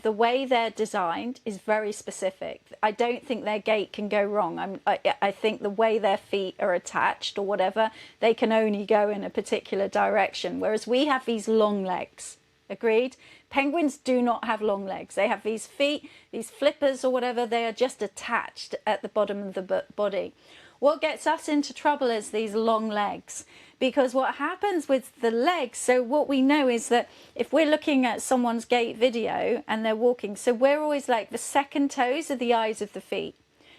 way they're designed is very specific. I don't think their gait can go wrong. I think the way their feet are attached or whatever, they can only go in a particular direction. Whereas we have these long legs. Agreed? Penguins do not have long legs. They have these feet, these flippers or whatever. They are just attached at the bottom of the body. What gets us into trouble is these long legs, because what happens with the legs, so what we know is that if we're looking at someone's gait video and they're walking, so we're always like, the second toes are the eyes of the feet.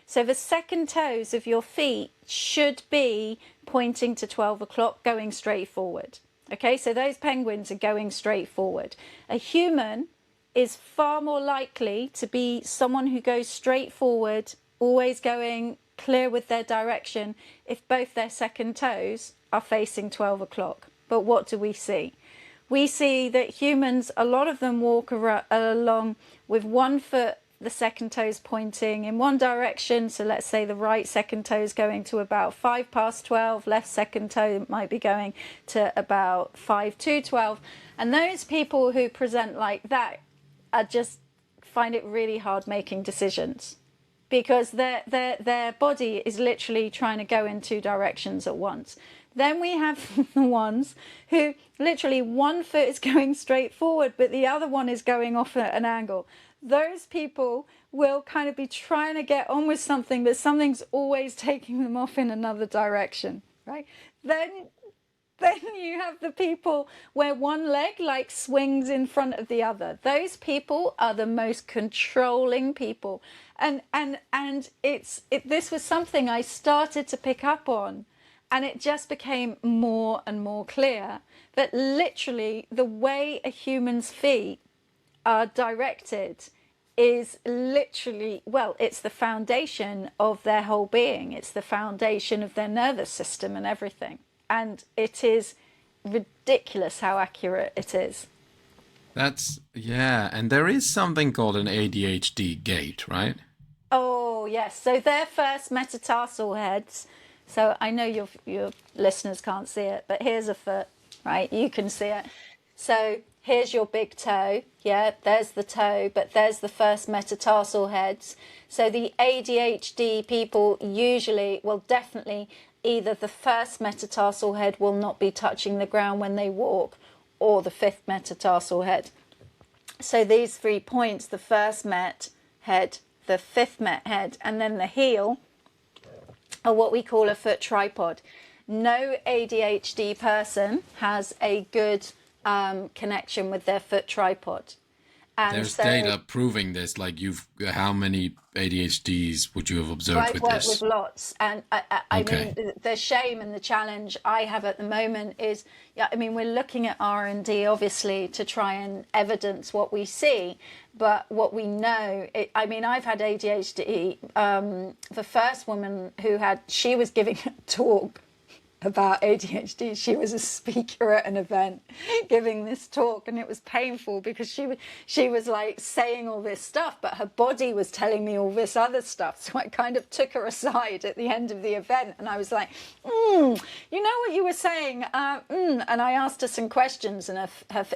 So the second toes of your feet should be pointing to 12 o'clock, going straight forward. Okay, so those penguins are going straight forward. A human is far more likely to be someone who goes straight forward, always going clear with their direction, if both their second toes are facing 12 o'clock. But what do we see? We see that humans, a lot of them walk along with one foot, the second toes pointing in one direction. So let's say the right second toe is going to about 5 past 12, left second toe might be going to about 5 to 12. And those people who present like that are just find it really hard making decisions, because their body is literally trying to go in two directions at once. Then we have the ones who literally one foot is going straight forward, but the other one is going off at an angle. Those people will kind of be trying to get on with something, but something's always taking them off in another direction, right? Then you have the people where one leg like swings in front of the other. Those people are the most controlling people. And this was something I started to pick up on, and it just became more and more clear that literally the way a human's feet are directed is literally, well, it's the foundation of their whole being. It's the foundation of their nervous system and everything. And it is ridiculous how accurate it is. That's, yeah. And there is something called an ADHD gait, right? Oh, yes. So their first metatarsal heads. So I know your listeners can't see it, but here's a foot, right? You can see it. So here's your big toe. Yeah, there's the toe, but there's the first metatarsal heads. So the ADHD people usually, well, definitely, either the first metatarsal head will not be touching the ground when they walk, or the fifth metatarsal head. So these 3 points, the first met head, the fifth met head, and then the heel, are what we call a foot tripod. No ADHD person has a good connection with their foot tripod. And There's so data proving this. Like how many ADHDs would you have observed I've with worked this? with lots, and I Okay. mean, the shame and the challenge I have at the moment is, yeah, I mean, we're looking at R&D obviously to try and evidence what we see, but what we know, I mean, I've had ADHD. The first woman she was giving a talk about ADHD. She was a speaker at an event giving this talk, and it was painful because she was like saying all this stuff, but her body was telling me all this other stuff. So I kind of took her aside at the end of the event, and I was like, you know what you were saying? And I asked her some questions, and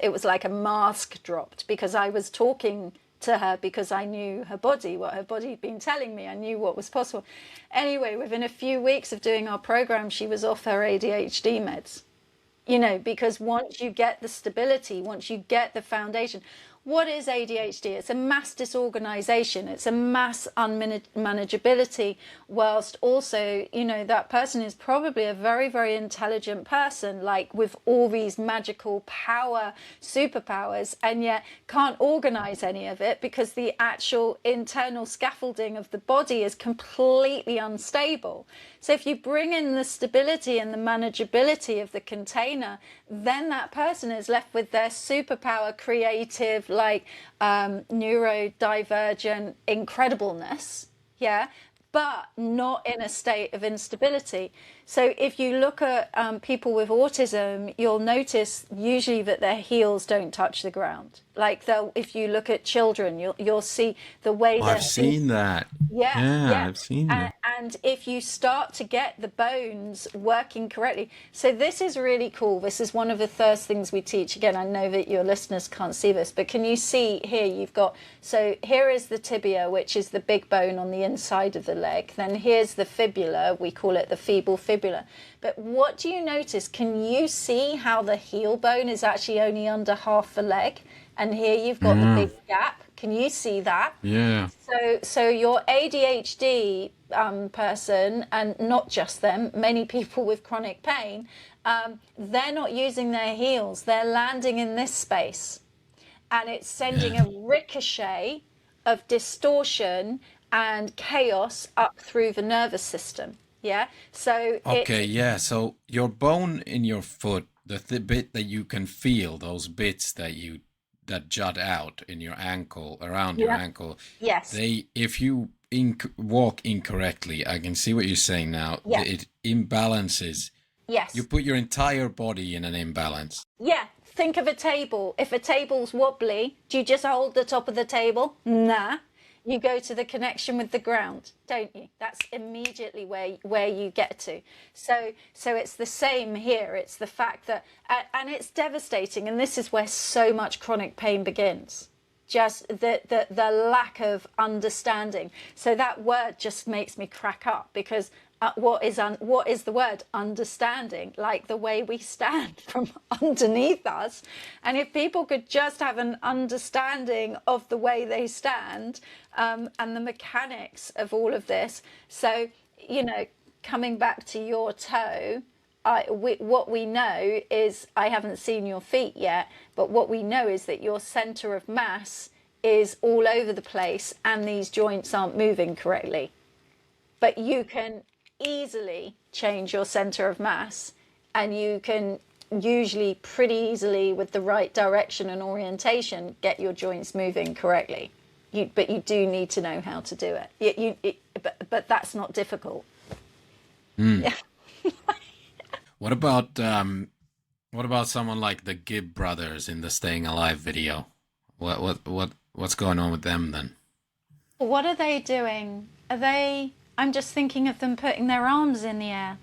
it was like a mask dropped because I was talking to her because I knew her body, what her body had been telling me. I knew what was possible. Anyway, within a few weeks of doing our program, she was off her ADHD meds. Because once you get the stability, once you get the foundation, what is ADHD? It's a mass disorganization. It's a mass unmanageability, whilst also, that person is probably a very, very intelligent person, like with all these magical superpowers, and yet can't organize any of it because the actual internal scaffolding of the body is completely unstable. So if you bring in the stability and the manageability of the container, then that person is left with their superpower, creative, like neurodivergent incredibleness, yeah, but not in a state of instability. So if you look at people with autism, you'll notice usually that their heels don't touch the ground. Like if you look at children, you'll see the way I've seen that. Yeah, I've seen that. And if you start to get the bones working correctly, so this is really cool. This is one of the first things we teach. Again, I know that your listeners can't see this, but can you see here? So here is the tibia, which is the big bone on the inside of the leg. Then here's the fibula. We call it the feeble fibula. But what do you notice? Can you see how the heel bone is actually only under half the leg? And here you've got the big gap. Can you see that? Yeah. So your ADHD person, and not just them, many people with chronic pain, they're not using their heels. They're landing in this space. And it's sending a ricochet of distortion and chaos up through the nervous system. Yeah. So Okay, yeah. So your bone in your foot, the bit that you can feel, those bits that jut out in your ankle, around your ankle. Yes. If you walk incorrectly, I can see what you're saying now. Yeah. It imbalances. Yes. You put your entire body in an imbalance. Yeah. Think of a table. If a table's wobbly, do you just hold the top of the table? Nah. You go to the connection with the ground, don't you? That's immediately where you get to. So it's the same here. It's the fact that, and it's devastating. And this is where so much chronic pain begins. Just the lack of understanding. So that word just makes me crack up because what is the word? Understanding, like the way we stand from underneath us. And if people could just have an understanding of the way they stand and the mechanics of all of this. So, coming back to your toe, what we know is, I haven't seen your feet yet, but what we know is that your center of mass is all over the place and these joints aren't moving correctly. But you can easily change your center of mass, and you can usually pretty easily, with the right direction and orientation, get your joints moving correctly. But you do need to know how to do it. But that's not difficult. Yeah. What about someone like the Gibb brothers in the Staying Alive video? What's going on with them then? What are they doing? I'm just thinking of them putting their arms in the air.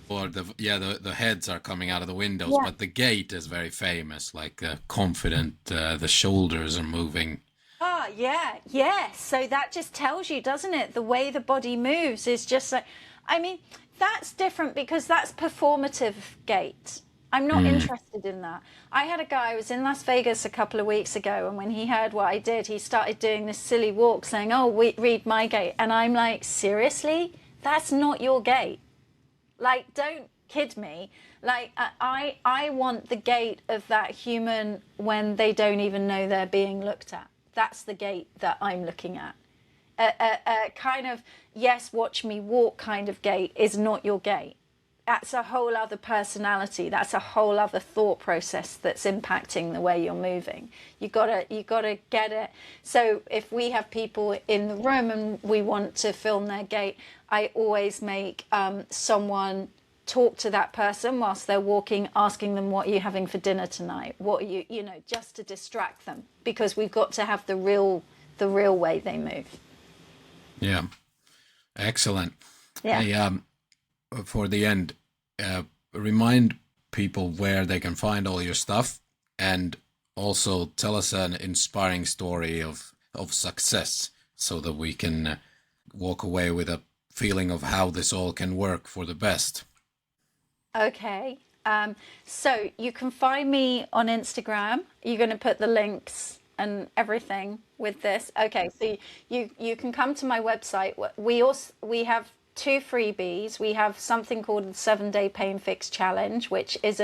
Or the heads are coming out of the windows, Yeah. but the gait is very famous, like confident, the shoulders are moving. Ah, yeah. So that just tells you, doesn't it? The way the body moves is just like, I mean, that's different because that's performative gait. I'm not interested in that. I had a guy who was in Las Vegas a couple of weeks ago, and when he heard what I did, he started doing this silly walk saying, "Oh, read my gait." And I'm like, seriously? That's not your gait. Like, kid me. Like I want the gait of that human when they don't even know they're being looked at. That's the gait that I'm looking at. A kind of, yes, watch me walk kind of gait is not your gait. That's a whole other personality. That's a whole other thought process that's impacting the way you're moving. You gotta get it. So if we have people in the room and we want to film their gait, I always make someone talk to that person whilst they're walking, asking them, what are you having for dinner tonight? What are you know, just to distract them, because we've got to have the real way they move. Yeah. Excellent. Yeah. Hey, for the end, remind people where they can find all your stuff, and also tell us an inspiring story of success, so that we can walk away with a feeling of how this all can work for the best. Okay. So you can find me on Instagram. You're going to put the links and everything with this. Okay. So you can come to my website. We have 2 freebies. We have something called the 7-day pain fix challenge, which is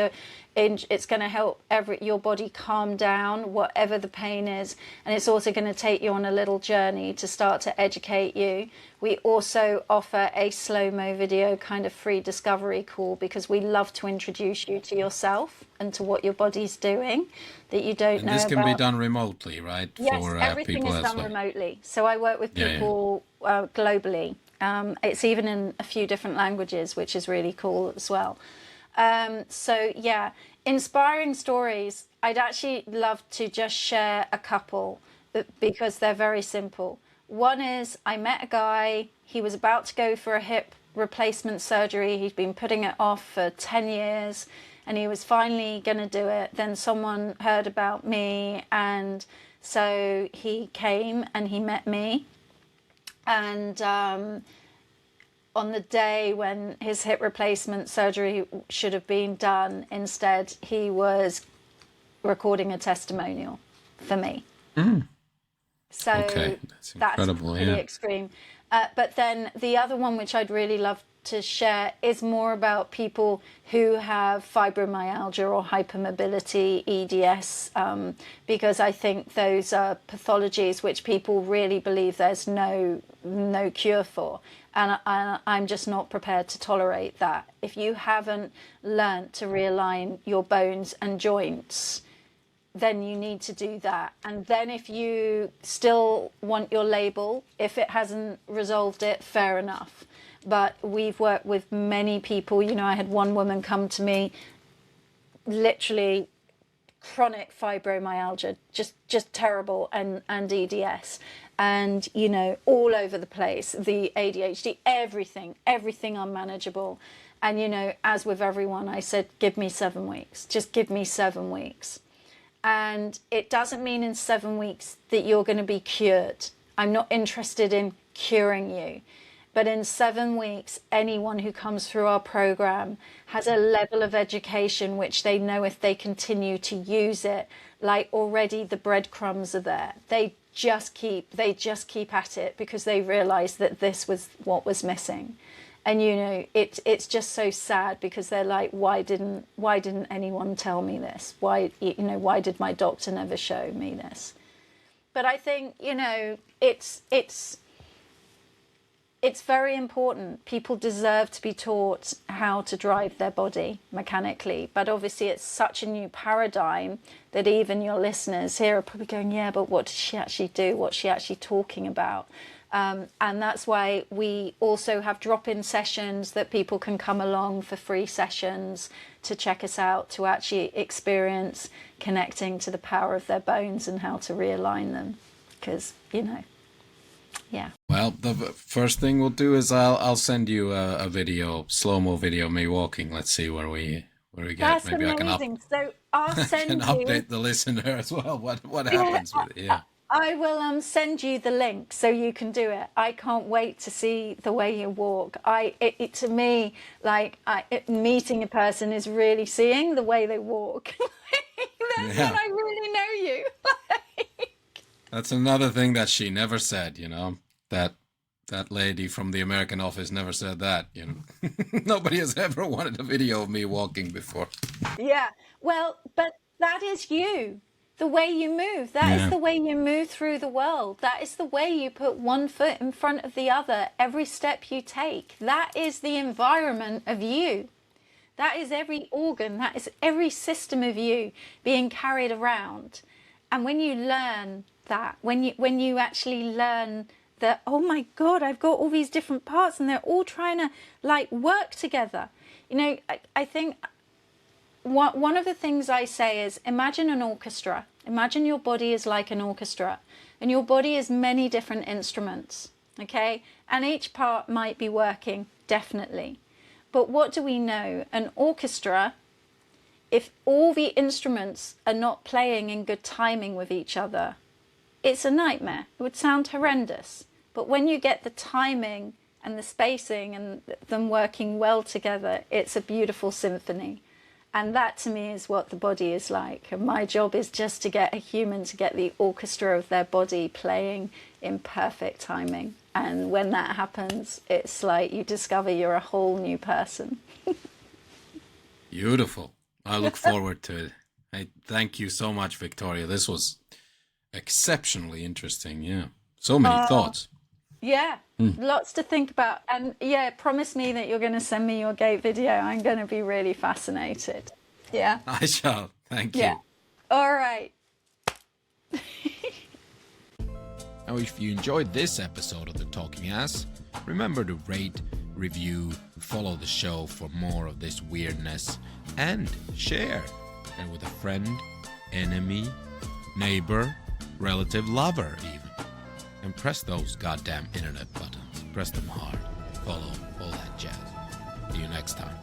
it's going to help your body calm down, whatever the pain is. And it's also going to take you on a little journey to start to educate you. We also offer a slow-mo video kind of free discovery call, because we love to introduce you to yourself and to what your body's doing that you don't know about. This can be done remotely, right? Yes, for everything people is done remotely. So I work with people globally. It's even in a few different languages, which is really cool as well. So yeah, inspiring stories. I'd actually love to just share a couple, because they're very simple. One is, I met a guy, he was about to go for a hip replacement surgery. He'd been putting it off for 10 years and he was finally going to do it. Then someone heard about me, and so he came and he met me. And on the day when his hip replacement surgery should have been done, instead he was recording a testimonial for me. So okay. That's incredible. Pretty extreme. But then the other one, which I'd really love to share, is more about people who have fibromyalgia or hypermobility, EDS, because I think those are pathologies which people really believe there's no cure for. And I'm just not prepared to tolerate that. If you haven't learnt to realign your bones and joints, then you need to do that. And then if you still want your label, if it hasn't resolved it, fair enough. But we've worked with many people. You know, I had one woman come to me, literally chronic fibromyalgia, just terrible, and EDS. And, you know, all over the place, the ADHD, everything unmanageable. And, you know, as with everyone, I said, give me 7 weeks, just give me 7 weeks. And it doesn't mean in 7 weeks that you're going to be cured. I'm not interested in curing you. But in 7 weeks, anyone who comes through our program has a level of education which they know if they continue to use it, like already the breadcrumbs are there. They just keep at it, because they realize that this was what was missing. And, you know, it's just so sad, because they're like, why didn't anyone tell me this? Why did my doctor never show me this? But I think, you know, it's very important. People deserve to be taught how to drive their body mechanically. But obviously it's such a new paradigm that even your listeners here are probably going, yeah, but what does she actually do? What's she actually talking about? And that's why we also have drop-in sessions that people can come along for free sessions to check us out, to actually experience connecting to the power of their bones and how to realign them. Because, you know, yeah. Well, the first thing we'll do is I'll send you a video, slow-mo video of me walking. Let's see where we get. That's maybe amazing. So I'll send you. Update the listener as well. What happens with it? Yeah. I will send you the link so you can do it. I can't wait to see the way you walk. To me, like meeting a person is really seeing the way they walk. That's when I really know you. That's another thing that she never said, you know, that that lady from the American Office never said that, you know. Nobody has ever wanted a video of me walking before. Yeah. Well, but that is you. The way you move. That is the way you move through the world. That is the way you put one foot in front of the other every step you take. That is the environment of you. That is every organ. That is every system of you being carried around. And when you learn that, when you actually learn that, oh my God, I've got all these different parts and they're all trying to like work together. You know, I think one of the things I say is imagine an orchestra. Imagine your body is like an orchestra and your body is many different instruments, okay? And each part might be working, definitely. But what do we know? An orchestra, if all the instruments are not playing in good timing with each other, it's a nightmare. It would sound horrendous. But when you get the timing and the spacing and them working well together, it's a beautiful symphony. And that to me is what the body is like. And my job is just to get a human to get the orchestra of their body playing in perfect timing. And when that happens, it's like you discover you're a whole new person. Beautiful. I look forward to it. I thank you so much, Victoria. This was exceptionally interesting. Yeah. So many thoughts. Yeah. Lots to think about. And yeah, promise me that you're going to send me your Gait video. I'm going to be really fascinated. Yeah. I shall. Thank you. Yeah. All right. Now, if you enjoyed this episode of The Talking Ass, remember to rate, review, follow the show for more of this weirdness, and share it with a friend, enemy, neighbor, relative, lover even. And press those goddamn internet buttons. Press them hard. Follow, all that jazz. See you next time.